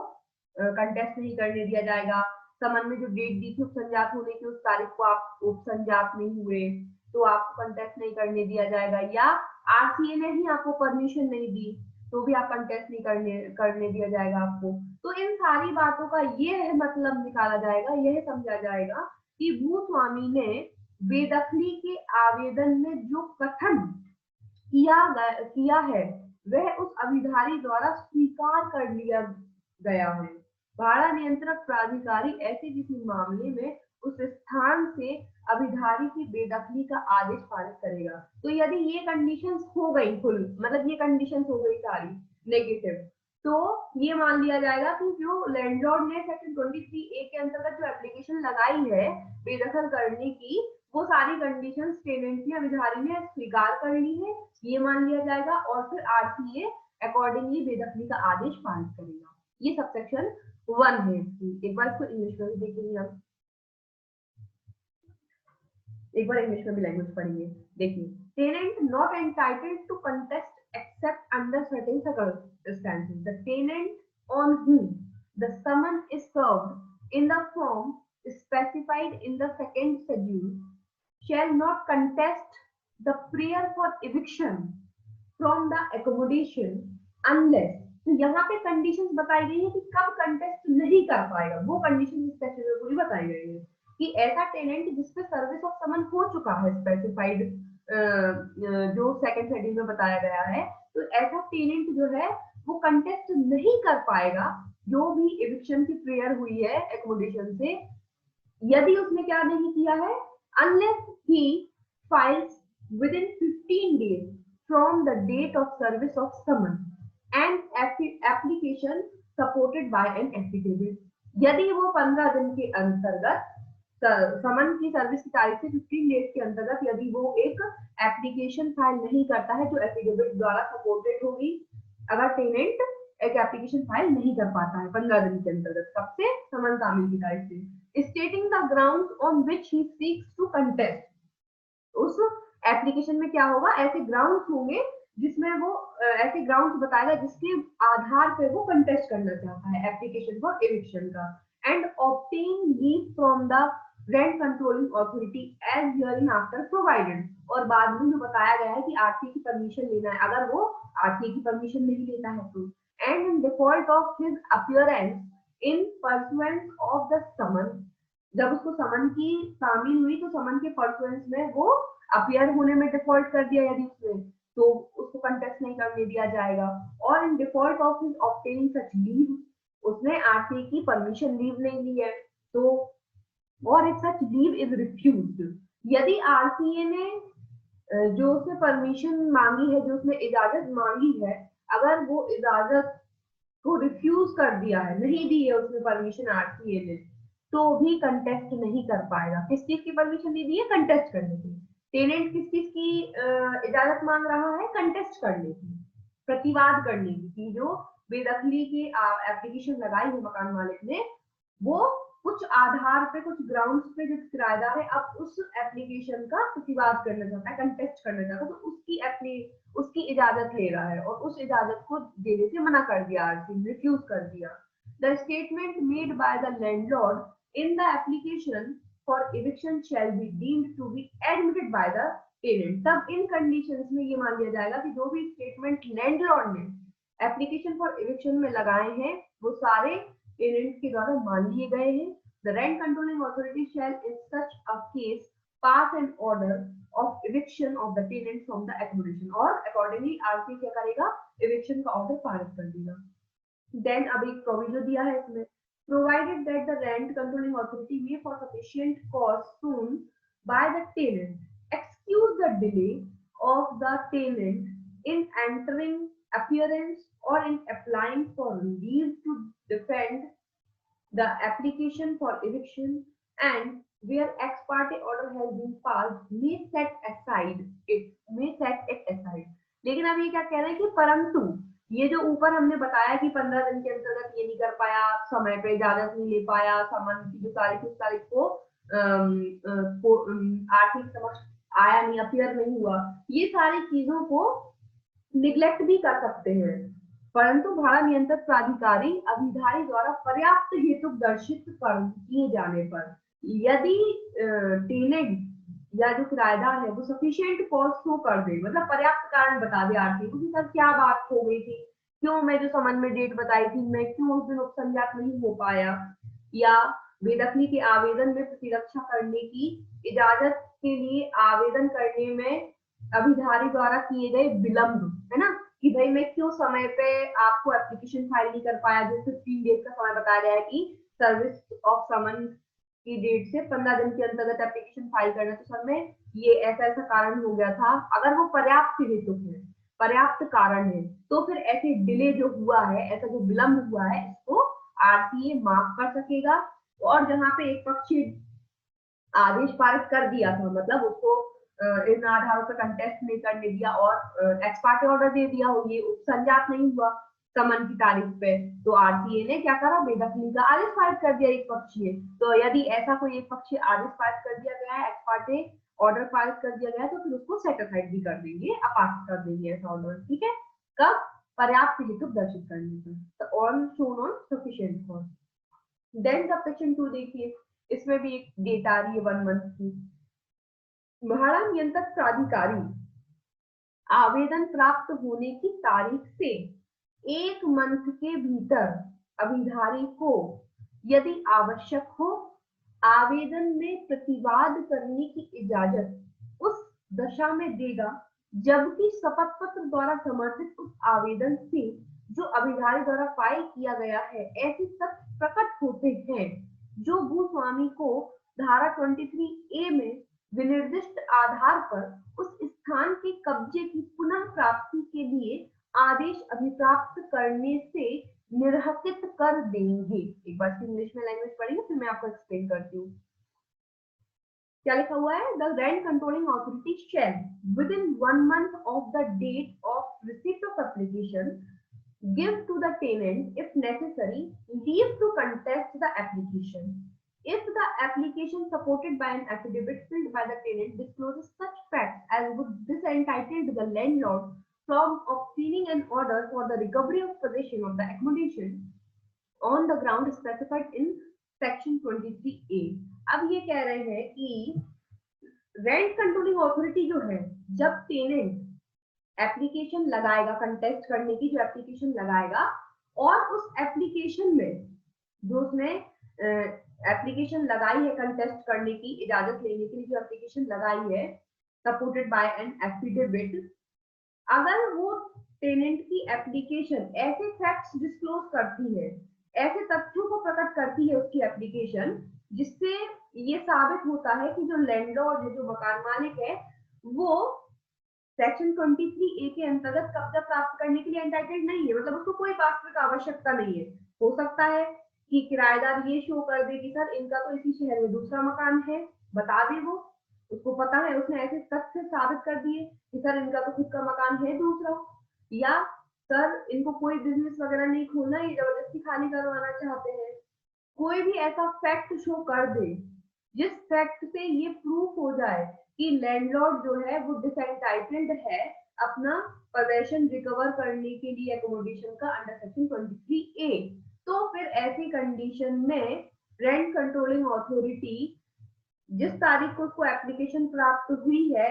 कंटेस्ट नहीं करने दिया जाएगा। समन में जो डेट दी थी उपसंजात होने की, उस तारीख को आप उपसंजात नहीं हुए, तो आपको कंटेस्ट नहीं करने दिया जाएगा। या आरसीए ने ही आपको परमिशन नहीं दी, तो भी आप कंटेस्ट नहीं करने दिया जाएगा आपको। तो इन सारी बातों का ये मतलब निकाला जाएगा, यह समझा जाएगा कि भूस्वामी ने बेदखली के आवेदन में जो कथन किया है वह उस अभिधारी द्वारा स्वीकार कर लिया गया है। भाड़ा नियंत्रक प्राधिकारी ऐसे किसी मामले में उस स्थान से अभिधारी की बेदखली का आदेश पारित करेगा। तो यदि ये कंडीशंस हो गई फुल, मतलब ये कंडीशंस हो गई सारी नेगेटिव, तो ये मान लिया जाएगा कि जो लैंडलॉर्ड ने सेक्शन 23A के अंतर्गत जो एप्लीकेशन लगाई है बेदखल करने की, वो सारी कंडीशंस टेनेंट ने अभिधारी ने स्वीकार कर ली है, ये मान लिया जाएगा, और फिर आरटीए अकॉर्डिंगली बेदखली का आदेश पारित करेगा। ये सबसेक्शन 1 है इसकी। एक बार इसको इंग्लिश में भी देखेंगे हम, एक बार इंग्लिश में भी लैंग्वेज पढ़ेंगे। देखिए, tenant not entitled to contest except under certain circumstances the tenant on whom the summon is served in the form specified in the second schedule shall not contest the prayer for eviction from the accommodation unless, तो यहाँ पे conditions बताई गई है कि कब contest नहीं कर पाएगा, वो कंडीशन स्पेसिफिकली बताई गई है कि ऐसा टेनेंट जिसपे सर्विस ऑफ समन हो चुका है स्पेसिफाइड जो सेकंड शेड्यूल में बताया गया है, तो ऐसा टेनेंट जो है वो कंटेस्ट नहीं कर पाएगा जो भी एविक्शन की प्रेयर हुई है एकोमोडेशन से, यदि उसने क्या नहीं किया है, unless he files within 15 days from the date of service of summon and application supported by an affidavit. यदि वो 15 दिन के अंतर्गत समन की सर्विस की तारीख से 15 डेज के अंतर्गत यदि वो एक एप्लीकेशन फाइल नहीं करता है जो एफिडेविट द्वारा सपोर्टेड होगी, अगर टेनेंट एक एप्लीकेशन फाइल नहीं कर पाता है 15 दिन के अंतर्गत, कब से, समन तामील की तारीख से, stating the grounds on which he seeks to contest, उस एप्लीकेशन में क्या होगा, ऐसे ग्राउंड्स होंगे जिसमें वो ऐसे ग्राउंड्स बताएगा जिसके आधार पर वो कंटेस्ट करना चाहता है एप्लीकेशन फॉर एविक्शन का, and obtain leave from the rent controlling authority as hereinafter provided, और बाद में जो बताया गया है कि आरटीए की परमिशन लेना है, अगर वो आरटीए की परमिशन नहीं लेता है तो, and in default of his appearance in pursuance of the summon, जब उसको समन की तामील हुई तो समन के परसुएंस में वो अपीयर होने में डिफॉल्ट कर दिया यदि उसने, तो उसको कंटेस्ट नहीं करने दिया जाएगा, और इन default of his obtaining such leave, उसने आरटीए की परमिशन लीव नहीं ली है तो, और if such leave is refused, यदि आरटीए ने जो उसने परमिशन मांगी है, जो उसने इजाजत मांगी है, अगर वो इजाजत को रिफ्यूज कर दिया है, नहीं दी है उसने परमिशन आरटीए ने, तो भी कंटेस्ट नहीं कर पाएगा। किस चीज की परमिशन नहीं दी है, कंटेस्ट करने की। टेनेंट किस चीज की इजाजत मांग रहा है, कंटेस्ट करने की, प्रतिवाद करने की, जो बेदखली की एप्लीकेशन लगाई है मकान मालिक ने, वो कुछ आधार पे, कुछ ग्राउंड्स पे जो किराएदार है अब उस एप्लीकेशन का प्रतिवाद करना चाहता है, कंटेस्ट करना चाहता है, तो उसकी इजाजत ले रहा है, और उस इजाजत को देने से मना कर दिया, रिफ्यूज कर दिया। The statement made by the landlord in the application for eviction shall be deemed to be admitted by the tenant। तब इन कंडीशंस में ये मान लिया जाएगा कि जो भी स्टेटमेंट लैंडलॉर्ड ने एप्लीकेशन फॉर eviction में लगाए हैं वो सारे टेनेंट के द्वारा मान लिए गए हैं। The rent controlling authority shall in such a case pass an order of eviction of the tenant from the accommodation, और accordingly आरटी क्या करेगा, eviction का ऑर्डर पारित कर देगा। Then अब एक प्रोविजन दिया है इसमें, provided that the rent controlling authority may for sufficient cause shown by the tenant excuse the delay of the tenant in entering appearance or in applying for leave to defend the application for eviction, and where ex parte order has been passed may set it aside। लेकिन अब ये क्या कह रहे हैं कि परंतु ये जो ऊपर हमने बताया कि 15 दिन के अंतर्गत ये नहीं कर पाया, समय पे इजाजत नहीं ले पाया, समन की जो तारीख उस तारीख को आर्थिक समक्ष आया नहीं, अपीयर नहीं हुआ, ये सारी चीजों को निग्लेक्ट भी कर सकते हैं, परंतु भाड़ा नियंत्रक प्राधिकारी अभिधारी द्वारा पर्याप्त हेतु दर्शित किए जाने पर, यदि टेनेंट या जो किराएदार है वो सफिशिएंट कॉज शो कर दे, मतलब पर्याप्त कारण बता दे आरटी को कि सर क्या बात हो गई थी, क्यों मैं जो समन में डेट बताई थी मैं क्यों उस दिन उपसंजात नहीं हो पाया, या बेदखली के आवेदन में प्रतिरक्षा करने की इजाजत के लिए आवेदन करने में अभिधारी द्वारा किए गए विलंब, है ना, कि भाई मैं क्यों समय पे आपको एप्लीकेशन फाइल नहीं कर पाया, जो 15 डेज का समय बताया गया है कि सर्विस ऑफ समन की डेट से 15 दिन के अंतर्गत एप्लीकेशन फाइल करना, तो सर में ये ऐसा ऐसा कारण हो गया था, अगर वो पर्याप्त हेतु है, पर्याप्त कारण है, तो फिर ऐसे डिले जो हुआ है, ऐसा जो विलंब हुआ है, इसको आरटीए माफ कर सकेगा। और जहां पे एक पक्षी आदेश पारित कर दिया था, मतलब उसको इन आधारों पर कंटेस्ट नहीं करने दिया और एक्स पार्टी ऑर्डर दे दिया हो, ये उपसंजात नहीं हुआ समन की तारीख पे, तो आरटीए ने क्या करा, बेदखली का आदेश पारित कर दिया एक पक्षीय। तो यदि ऐसा कोई एक पक्षीय आदेश पारित कर दिया गया है, एक्स पार्टी ऑर्डर पारित कर दिया गया है, तो फिर उसको सेट असाइड भी कर देंगे, अपास कर देंगे ऐसा ऑर्डर, ठीक है, कब, पर्याप्त हेतु दर्शित करने पर, तो on shown on sufficient cause. Then subsection 2 देखिए, इसमें भी एक डेट आ रही है 1 मंथ की। भाड़ा नियंत्रक प्राधिकारी आवेदन प्राप्त होने की तारीख से 1 मंथ के भीतर अभिधारी को यदि आवश्यक हो आवेदन में प्रतिवाद करने की इजाजत उस दशा में देगा जबकि शपथ पत्र द्वारा समर्थित उस आवेदन से जो अभिधारी द्वारा फाइल किया गया है ऐसे तथ्य प्रकट होते हैं जो भूस्वामी को धारा 23A में विनिर्दिष्ट आधार पर उस स्थान के कब्जे की पुनः प्राप्ति के लिए आदेश अभिप्राप्त करने से निर्हकित कर देंगे। एक बार इंग्लिश में लैंग्वेज पढ़िए, फिर मैं आपको एक्सप्लेन करती हूँ। क्या लिखा हुआ है? The rent controlling authority shall within 1 month of the date of receipt of application give to the tenant if necessary leave to contest the application if the application supported by an affidavit filled by the tenant discloses such facts as would disentitle the landlord from obtaining an order for the recovery of possession of the accommodation on the ground specified in section 23A। अब ये कह रहे हैं कि rent controlling authority जो है, जब tenant application लगाएगा कंटेस्ट करने की, जो एप्लीकेशन लगाएगा और उस एप्लीकेशन में जो उसने एप्लीकेशन लगाई है कंटेस्ट करने की, इजाजत लेने के लिए जो एप्लीकेशन लगाई है सपोर्टेड बाय एन एफिडेविट, अगर वो टेनेंट की एप्लीकेशन ऐसे फैक्ट्स डिस्क्लोज करती है, ऐसे तथ्यों को प्रकट करती है उसकी एप्लीकेशन, जिससे ये साबित होता है कि जो लैंडलॉर्ड है, जो मकान मालिक है, वो सेक्शन 23A के अंतर्गत कब्जा प्राप्त करने के लिए एंटाइटल्ड नहीं है, मतलब उसको कोई वास्तविक आवश्यकता नहीं है। हो सकता है कि किराएदार ये शो कर दे कि सर इनका तो इसी शहर में दूसरा मकान है, बता दे, वो उसको पता है, उसने ऐसे तथ्य साबित कर दिए कि सर इनका तो खुद का मकान है दूसरा, या सर इनको कोई बिजनेस वगैरह नहीं खोलना, ये जबरदस्ती खाली करवाना चाहते हैं। कोई भी ऐसा फैक्ट शो कर दे जिस फैक्ट से ये प्रूफ हो जाए कि लैंडलॉर्ड जो है वो डिसएंटाइटल्ड है अपना पोजेशन रिकवर करने के लिए एकोमोडेशन का अंडर सेक्शन 23A, तो फिर ऐसी कंडीशन में रेंट कंट्रोलिंग अथॉरिटी जिस तारीख को उसको एप्लीकेशन प्राप्त हुई है,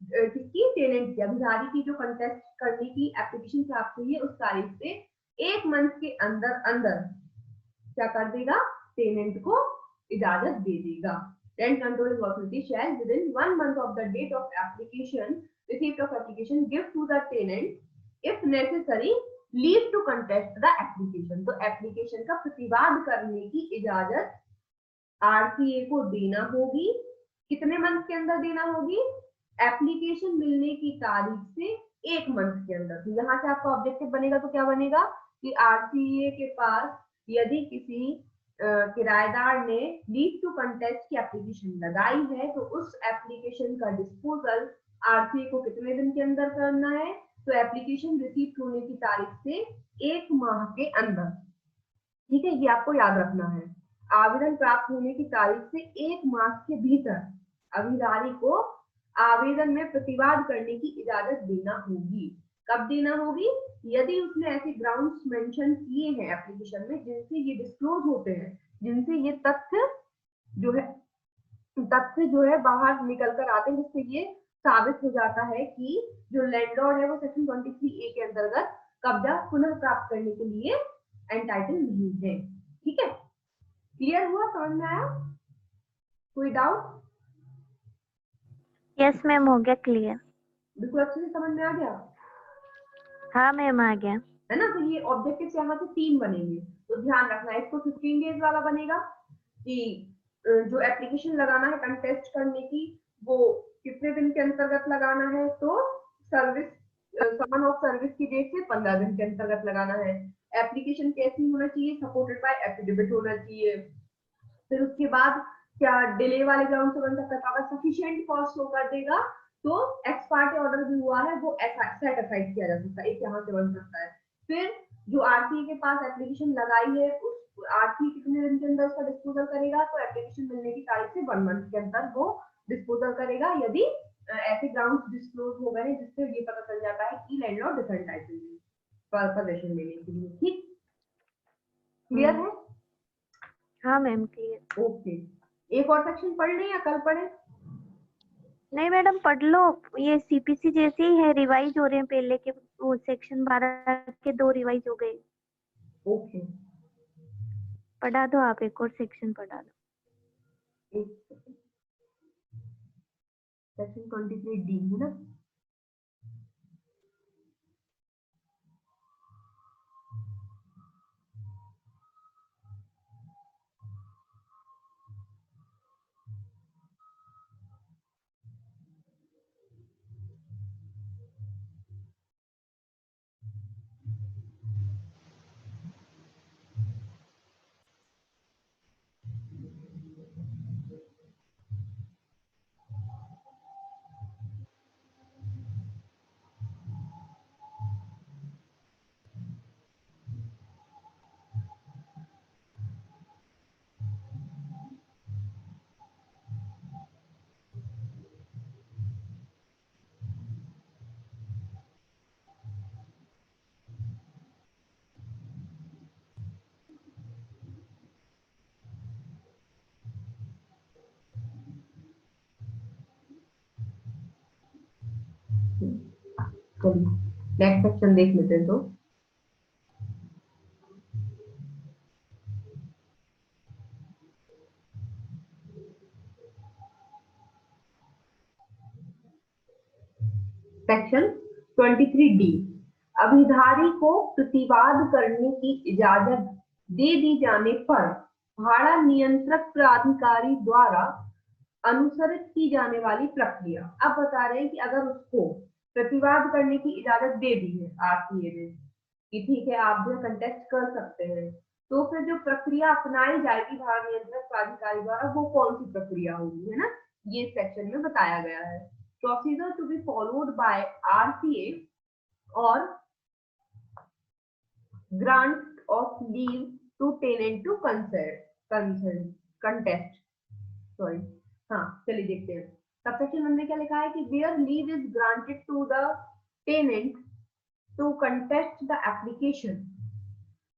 किसकी, टेनेंट की, अभिधारी की जो कंटेस्ट करने की एप्लीकेशन प्राप्त हुई है, उस तारीख से 1 month के अंदर अंदर क्या कर देगा, टेनेंट को इजाजत दे देगा। Rent controlling authority shall within 1 month of the date of application, receipt of application, give to the tenant if necessary leave to contest the application। तो एप्लीकेशन का प्रतिवाद करने की इजाजत आरसीए को देना होगी। कितने मंथ के अंदर देना होगी? एप्लीकेशन मिलने की तारीख से 1 month के अंदर। तो यहाँ से आपका ऑब्जेक्टिव बनेगा तो क्या बनेगा कि आरसीए के पास यदि किसी किराएदार ने लीव टू कंटेस्ट की एप्लीकेशन लगाई है तो उस एप्लीकेशन का डिस्पोजल आरसीए को कितने दिन के अंदर करना है? तो एप्लीकेशन रिसीव होने की तारीख से 1 माह के अंदर। ठीक है, ये आपको याद रखना है। आवेदन प्राप्त होने की तारीख से 1 माह के भीतर अभिधारी को आवेदन में प्रतिवाद करने की इजाजत देना होगी। कब देना होगी? यदि उसने ऐसे ग्राउंड्स मेंशन किए हैं एप्लीकेशन में जिनसे ये डिस्क्लोज होते हैं, जिनसे ये तथ्य जो है बाहर निकल कर आते हैं, जिससे ये साबित हो जाता है कि जो लैंडलॉर्ड है वो सेक्शन 23A के अंतर्गत कब्जा पुनः प्राप्त करने के लिए एंटाइटल नहीं है। ठीक है, क्लियर हुआ, समझ में आया? कोई डाउट? यस मैम, हो गया क्लियर। बिल्कुल अच्छे से समझ में आ गया? हाँ मैम, आ गया। है ना? तो ये ऑब्जेक्टिव यहाँ से 3 बनेंगे, तो ध्यान रखना है। इसको 15 डेज वाला बनेगा कि जो एप्लीकेशन लगाना है कंटेस्ट करने की वो कितने दिन के अंतर्गत लगाना है, तो सर्विस समान ऑफ सर्विस की डेट से 15 दिन के अंतर्गत लगाना है। एप्लीकेशन कैसी होना चाहिए? सपोर्टेड बाय एफिडेविट होना चाहिए। फिर उसके बाद क्या डिले वाले ग्राउंड से बन सकता है? अगर सफिशिएंट कॉस्ट शो कर देगा तो एक्स पार्टी ऑर्डर भी हुआ है वो सेट असाइड किया जा सकता है, एक यहाँ से बन सकता है। फिर जो आरसीए के पास एप्लीकेशन लगाई है उस आरसीए कितने दिन के अंदर उसका डिस्पोजल करेगा? तो एप्लीकेशन मिलने की तारीख से 1 month के अंदर वो डिस्पोजल करेगा, यदि ऐसे ग्राउंड डिस्क्लोज हो गए हैं जिससे ये पता चल जाता है कि लैंडलॉर्ड डिसएंटाइटल्ड है पोजीशन लेने के लिए। ठीक, क्लियर है? हाँ मैम, क्लियर। ओके, एक और सेक्शन पढ़ लें या कल पढ़े? नहीं मैडम, पढ़ लो, ये सीपीसी जैसे ही है, रिवाइज हो रहे हैं पहले के, वो सेक्शन 12 के 2 रिवाइज हो गए। ओके, पढ़ा दो आप, एक और सेक्शन पढ़ा दो। सेक्शन 23D है ना? चलिए नेक्स्ट सेक्शन देख लेते हैं। तो सेक्शन 23D, अभिधारी को प्रतिवाद करने की इजाजत दे दी जाने पर भाड़ा नियंत्रक प्राधिकारी द्वारा अनुसरित की जाने वाली प्रक्रिया। अब बता रहे हैं कि अगर उसको प्रतिवाद करने की इजाजत दे दी है आरटीए ने कि ठीक है आप जो कंटेस्ट कर सकते हैं, तो फिर जो प्रक्रिया अपनाई जाएगी भाड़ा नियंत्रक प्राधिकारी द्वारा वो कौन सी प्रक्रिया होगी, है ना, ये सेक्शन में बताया गया है। Procedure to be followed by RTA और grant of leave to tenant to contest, sorry, हाँ चलिए देखते हैं। सबसेक्शन 1 में क्या लिखा है कि where leave is granted to the tenant to contest the application,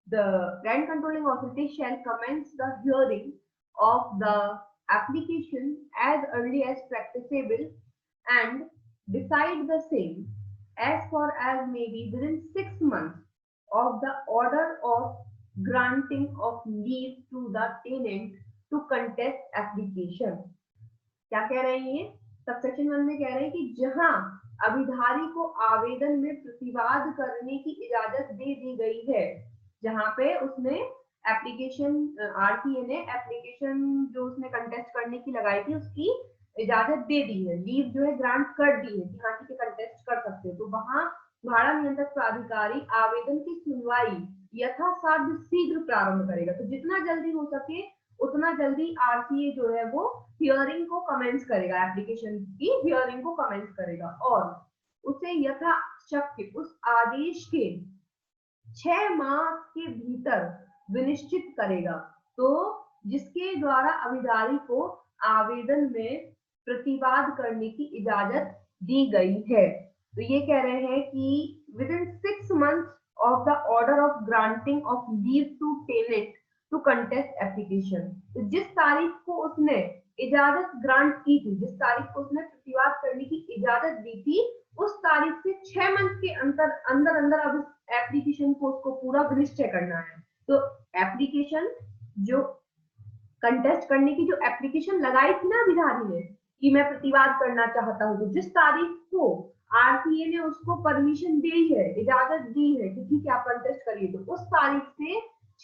the rent controlling authority shall commence the hearing of the application as early as practicable and decide the same as far as may be within 6 months of the order of granting of leave to the tenant to contest application। क्या कह रहे हैं ये subsection 1 में कह रहे हैं कि जहां अभिधारी को आवेदन में प्रतिवाद करने की इजाजत दे दी गई है, जहां पे उसने एप्लीकेशन आरटीए ने एप्लीकेशन जो उसने कंटेस्ट करने की लगाई थी उसकी इजाजत दे दी है, लीव जो है ग्रांट कर दी है कि हाँ ठीक है कंटेस्ट कर सकते हो, तो वहां भाड़ा नियंत्रक प्राधिकारी आवेदन की सुनवाई यथासाध्य शीघ्र प्रारंभ करेगा। तो जितना जल्दी हो सके उतना जल्दी आरटीए जो है वो हियरिंग को कमेंस करेगा, एप्लीकेशन की हियरिंग को कमेंस करेगा और उसे यथाशक्य उस आदेश के 6 माह के भीतर विनिश्चित करेगा। तो जिसके द्वारा अभिधारी को आवेदन में प्रतिवाद करने की इजाजत दी गई है, तो ये कह रहे हैं कि within 6 months of the order of granting of leave to tenant to contest application, तो जिस तारीख को उसने इजाजत ग्रांट की थी, जिस तारीख को उसने प्रतिवाद करने की इजाजत दी थी, उस तारीख से 6 मंथ के अंदर अंदर अब एप्लीकेशन को उसको पूरा निश्चय करना है। तो एप्लीकेशन जो कंटेस्ट करने की जो एप्लीकेशन लगाई थी ना अभिधारी ने कि मैं प्रतिवाद करना चाहता हूँ, तो जिस तारीख को आरटीए ने उसको परमिशन दी है, इजाजत दी है कि ठीक है आप कंटेस्ट करिए, तो उस तारीख से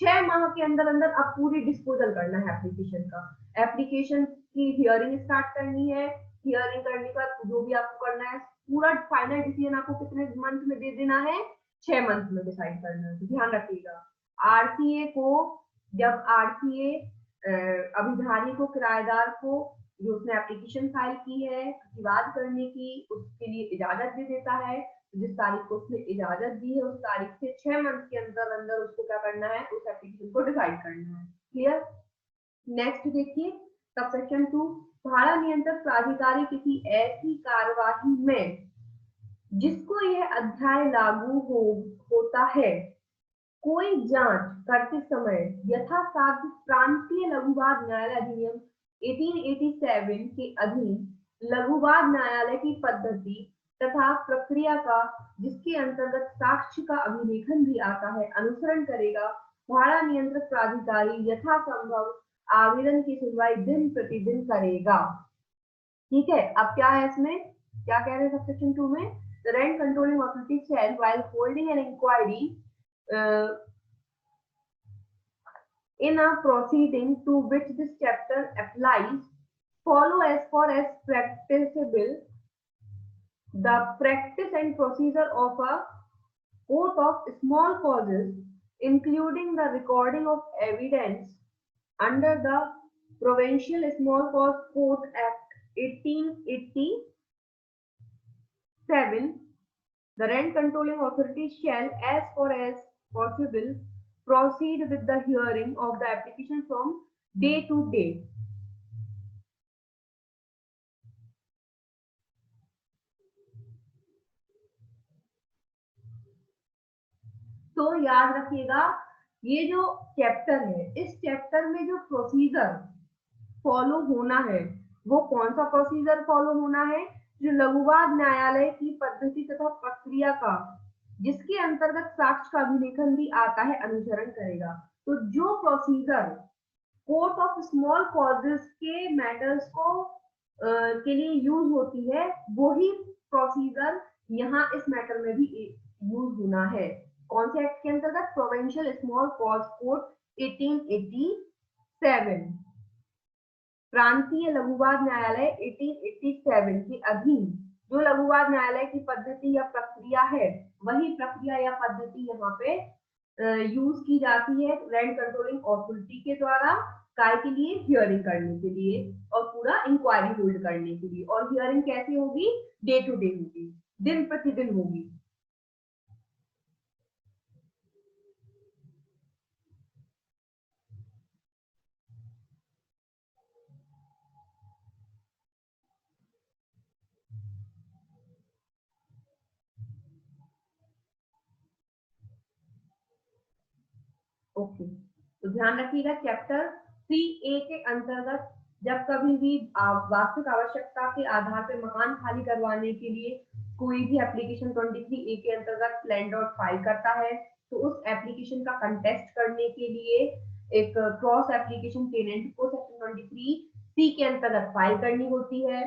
6 माह के अंदर अब पूरी डिस्पोजल करना है एप्लीकेशन का। एप्लीकेशन की हियरिंग स्टार्ट करनी है, हियरिंग करने का जो भी आपको करना है पूरा फाइनल डिसीजन आपको कितने मंथ में दे देना है, 6 मंथ में डिसाइड करना है। तो ध्यान रखिएगा आरटीए को, जब आरटीए अभिधारी को, किराएदार को जो उसने एप्लीकेशन फाइल की है प्रतिवाद करने की उसके लिए इजाजत दे देता है, जिस तारीख को उसने इजाजत दी है उस तारीख से 6 मंथ के अंदर उसको क्या करना है, उस एप्लीकेशन को डिसाइड करना है। क्लियर। नेक्स्ट देखिए सबसेक्शन 2, भाड़ा नियंत्रक प्राधिकारी किसी ऐसी कार्यवाही में जिसको यह अध्याय लागू होता है कोई जांच करते समय यथासाध्य प्रांतीय लघुवाद न्यायालय अधिनियम 1887 के अधीन लघुवाद न्यायालय की पद्धति तथा प्रक्रिया का, जिसके अंतर्गत साक्ष्य का अभिलेखन भी आता है, अनुसरण करेगा। भाड़ा नियंत्रक प्राधिकारी यथासंभव आवेदन की सुनवाई दिन प्रतिदिन करेगा। ठीक है, अब क्या है इसमें, क्या कह रहे हैं सबसेक्शन 2 में, the rent controlling authority shall while holding an inquiry in a proceeding to which this chapter applies follow as far as practicable the practice and procedure of a court of small causes, including the recording of evidence under the Provincial Small Cause Court Act 1887. The rent controlling authority shall, as far as possible, proceed with the hearing of the application from day to day. तो याद रखिएगा ये जो chapter है, इस chapter में जो procedure follow होना है वो कौन सा प्रोसीजर फॉलो होना है, जो लघुवाद न्यायालय की पद्धति तथा प्रक्रिया का जिसके अंतर्गत साक्ष्य का अभिलेखन भी आता है अनुसरण करेगा। तो जो procedure court of small causes के मैटर्स को के लिए यूज होती है, वही प्रोसीजर यहाँ इस मैटर में भी यूज होना है। कौन से एक्ट के अंतर्गत? प्रोविंशियल स्मॉल कॉज कोर्ट 1887, प्रांतीय लघुवाद न्यायालय 1887 के अधीन जो लघुवाद न्यायालय की पद्धति या प्रक्रिया है, वही प्रक्रिया या पद्धति यहाँ पे यूज की जाती है लैंड कंट्रोलिंग अथॉरिटी के द्वारा। काय के लिए? हियरिंग करने के लिए और पूरा इंक्वायरी होल्ड करने के लिए। और हियरिंग कैसे होगी? डे टू डे होगी, दिन प्रतिदिन होगी। ओके, तो ध्यान रखिएगा चैप्टर 3A के अंतर्गत जब कभी भी वास्तविक आवश्यकता के आधार पर मकान खाली करवाने के लिए कोई भी एप्लीकेशन 23A के अंतर्गत लैंडलॉर्ड फाइल करता है, तो उस एप्लीकेशन का कंटेस्ट करने के लिए एक क्रॉस एप्लीकेशन टेनेंट को सेक्शन 23C के अंतर्गत फाइल करनी होती है।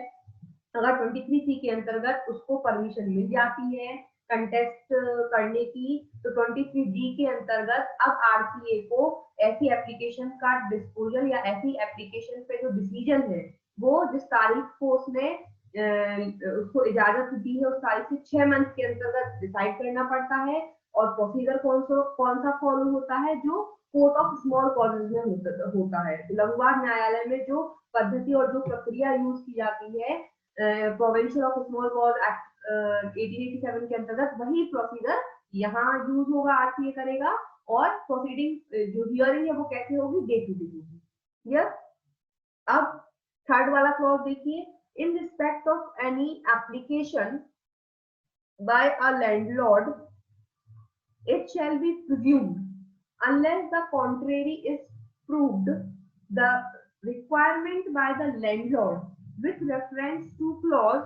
अगर 23C के अंतर्गत उसको परमिशन मिल जाती है कंटेस्ट करने की, तो 23D के अंतर्गत अब RCA को ऐसी एप्लीकेशन का डिस्पोजल या ऐसी एप्लीकेशन पे जो डिसीजन है वो जिस तारीख को उसने उसको इजाजत दी है उस तारीख से 6 मंथ के अंतर्गत डिसाइड करना पड़ता है। और प्रोसीजर कौन सा फॉलो होता है? जो कोर्ट ऑफ स्मॉल कॉजेज में होता है। लघुवाद न्यायालय में जो पद्धति और जो प्रक्रिया यूज की जाती है provincial of small cause act 1887 के अंतर्गत, वही प्रोसीजर यहाँ यूज होगा, आरसीए करेगा। और प्रोसीडिंग जो हियरिंग है वो कैसे होगी? डे टू डे होगी। क्लियर? अब थर्ड वाला क्लॉज देखिए, in respect of any application by a landlord it shall be presumed unless the contrary is proved the requirement by the landlord with reference to clause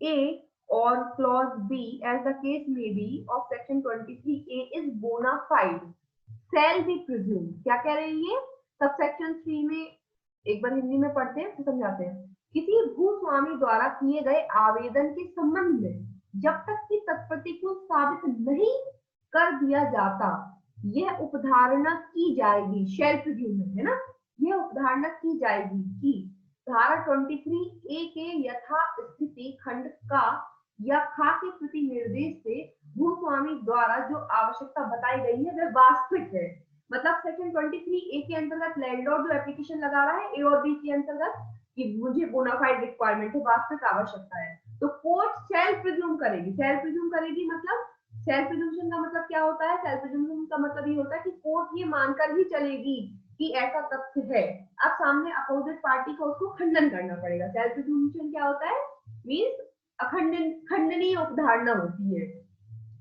A or clause B as the case may be of section 23A is bona fide shall be presumed। क्या कह रही है? Sub section 3 में एक बार हिंदी में पढ़ते हैं फिर समझाते हैं। किसी भूस्वामी द्वारा किए गए आवेदन के संबंध में जब तक कि तत्प्रति को साबित नहीं कर दिया जाता, यह उपधारणा की जाएगी, शेल प्रिज्यूम है ना, यह उपधारणा की जाएगी कि धारा 23A के यथा स्थिति खंड का या खा के प्रति निर्देश से भूस्वामी द्वारा जो आवश्यकता बताई गई है वह वास्तविक है। मतलब सेक्शन 23A के अंतर्गत लैंडलॉर्ड जो एप्लीकेशन लगा रहा है ए और बी के अंतर्गत कि मुझे बोनाफाइड रिक्वायरमेंट है, वास्तविक आवश्यकता है, तो कोर्ट सेल्फ प्रिज्यूम करेगी। सेल्फ प्रिज्यूम करेगी मतलब सेल्फ प्रिज्यूम्पशन का मतलब क्या होता है? सेल्फ प्रिज्यूम्पशन का मतलब ये होता है कि कोर्ट ये मानकर ही चलेगी कि ऐसा तथ्य है। अब सामने अपोजिट पार्टी को उसको खंडन करना पड़ेगा। सेल्फ प्रिज्यूम्पशन क्या होता है? मींस खंडनीय उपधारणा होती है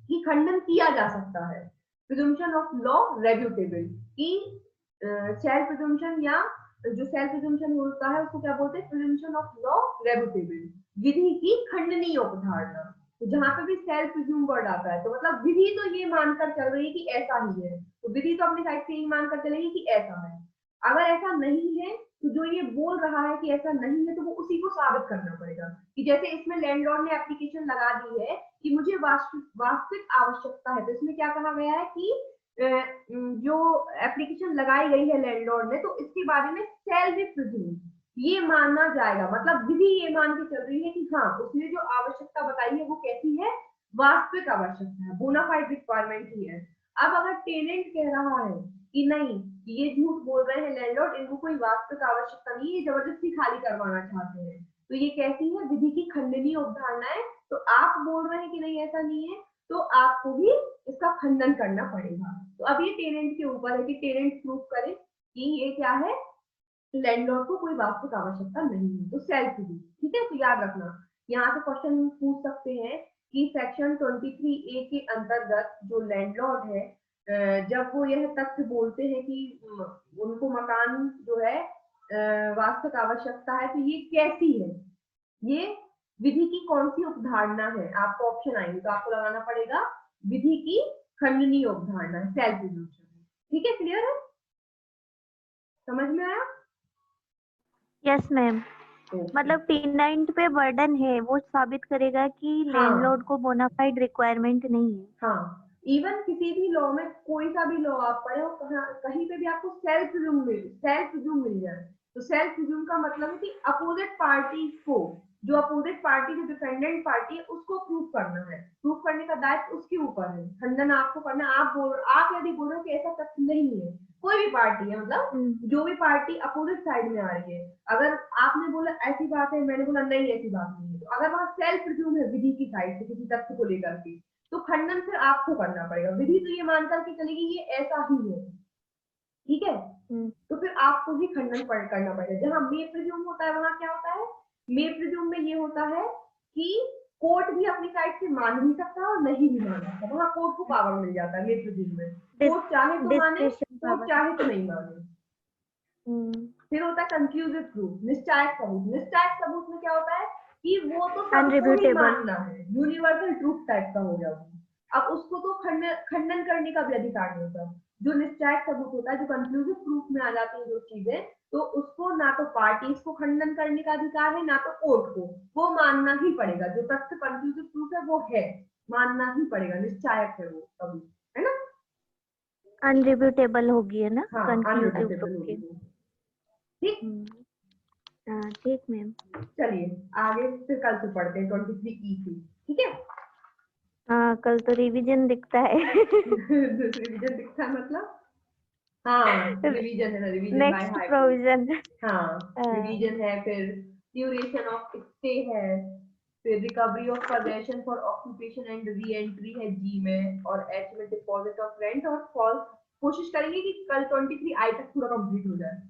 कि खंडन किया जा सकता है। प्रिजम्पशन ऑफ लॉ रेब्यूटेबल कि सेल्फ प्रिजम्पशन या जो सेल्फ प्रिजम्पशन होता है उसको क्या बोलते हैं? प्रिजम्पशन ऑफ लॉ रेब्यूटेबल, विधि की खंडनीय उपधारणा। तो जहां पे भी सेल्फ प्रिज्यूम वर्ड आता है तो मतलब विधि तो ये मानकर चल रही है कि ऐसा ही है, तो विधि तो अपनी साइड से ही मानकर चलेगी कि ऐसा है। अगर ऐसा नहीं है तो जो ये बोल रहा है कि ऐसा नहीं है तो वो उसी को साबित करना पड़ेगा। कि जैसे इसमें लैंडलॉर्ड ने एप्लीकेशन लगा दी है कि मुझे वास्तविक आवश्यकता है, तो इसमें क्या कहा गया है कि जो एप्लीकेशन लगाई गई है लैंडलॉर्ड ने, तो इसके बारे में सेल्फ प्रिज्यूम ये मानना जाएगा। मतलब विधि ये मान के चल रही है कि हाँ उसने जो आवश्यकता बताई है वो कैसी है? वास्तविक आवश्यकता है, बोनाफाइड रिक्वायरमेंट ही है। अब अगर टेनेंट कह रहा है कि नहीं ये झूठ बोल रहे हैं लैंडलॉर्ड, इनको कोई वास्तविक आवश्यकता नहीं है, जबरदस्ती खाली करवाना चाहते हैं, तो ये कैसी है? विधि की खंडनीय उपधारणा है। तो आप बोल रहे हैं कि नहीं ऐसा नहीं है, तो आपको भी इसका खंडन करना पड़ेगा। तो अब ये टेनेंट के ऊपर है कि टेनेंट प्रूव करे कि ये क्या है? लैंडलॉर्ड को कोई वास्तविक आवश्यकता नहीं है, तो सेल्फ भी। ठीक है, तो याद रखना यहाँ से क्वेश्चन पूछ सकते हैं कि सेक्शन 23A के अंतर्गत जो लैंडलॉर्ड है जब वो यह तथ्य बोलते हैं कि उनको मकान जो है वास्तविक आवश्यकता है, तो ये कैसी है? ये विधि की कौन सी उपधारणा है, आपको ऑप्शन आएंगे तो आपको लगाना पड़ेगा विधि की खंडनीय उपधारणा है, सेल्फ प्रिजम्पशन। ठीक है, क्लियर है, समझ में आया? Yes ma'am. ओके। मतलब T9 पे बर्डन है, वो साबित करेगा कि लैंडलॉर्ड हाँ को बोनाफाइड रिक्वायरमेंट नहीं है। हाँ, इवन किसी भी लॉ में, कोई सा भी लॉ आप पढ़े हो, कहीं पे भी आपको सेल्फ प्रिज्यूम मिल जाए, तो सेल्फ प्रिज्यूम का मतलब है कि अपोजिट पार्टी को, जो अपोजिट पार्टी, जो डिफेंडेंट पार्टी है, उसको प्रूव करना है, प्रूव करने का दायित्व उसके ऊपर है, खंडन आपको करना। आप यदि बोल रहे हो कि ऐसा तथ्य नहीं है, कोई भी पार्टी है, मतलब जो भी पार्टी अपोजिट साइड में आ रही है, अगर आपने बोला ऐसी बात है, मैंने बोला नहीं ऐसी बात नहीं है, तो अगर वहां सेल्फ प्रिज्यूम है विधि की साइड से किसी तथ्य को लेकर के, तो खंडन फिर आपको करना पड़ेगा। विधि तो ये मानकर के चलेगी ये ऐसा ही है, ठीक है, तो फिर आपको ही खंडन करना पड़ेगा। जहां मे प्रिज्यूम होता है वहां क्या होता है, मे प्रिज्यूम में ये होता है कि कोर्ट भी अपनी साइड से मान भी सकता है और नहीं भी मान सकता, वहां कोर्ट को पावर मिल जाता है मे प्रिज्यूम में, कोर्ट चाहे तो माने, डिस्क्रिप्शन कोर्ट पावर। चाहे तो नहीं माने। फिर होता है कंक्लूसिव प्रूफ, निश्चायक सबूत। निश्चायक सबूत में क्या होता है कि वो तो सबको ही अनरिब्यूटेबल। मानना है, यूनिवर्सल ट्रूथ टाइप का हो गया वो, अब उसको तो खंडन करने का भी अधिकार नहीं होता। जो निश्चायक सबूत होता है, जो कंक्लूसिव प्रूफ में आ जाती है जो चीजें, तो उसको ना तो पार्टीज को खंडन करने का अधिकार है, ना तो कोर्ट को, वो मानना ही पड़ेगा। जो तथ्य कंक्लूसिव प्रूफ है वो है, मानना ही पड़ेगा, निश्चायक है वो कभी, है ना? अनरिब्यूटेबल होगी है ना हाँ, कंक्लूसिव प्रूफ अनरिब्यूटेबल की। होगी वो। ठीक, हाँ ठीक मैम। चलिए आगे फिर कल से पढ़ते हैं 23 ई, ठीक है। हाँ कल तो रिवीजन दिखता है। रिवीजन दिखता है मतलब, हाँ रिवीजन है ना, revision by next high court. Provision. हाँ रिवीजन है, फिर ड्यूरेशन ऑफ स्टे है, फिर recovery of possession for occupation and re entry है जी में, और एच में डिपॉजिट ऑफ रेंट और फॉल्स। कोशिश करेंगे कि कल 23 आई तक पूरा कंप्लीट हो जाए।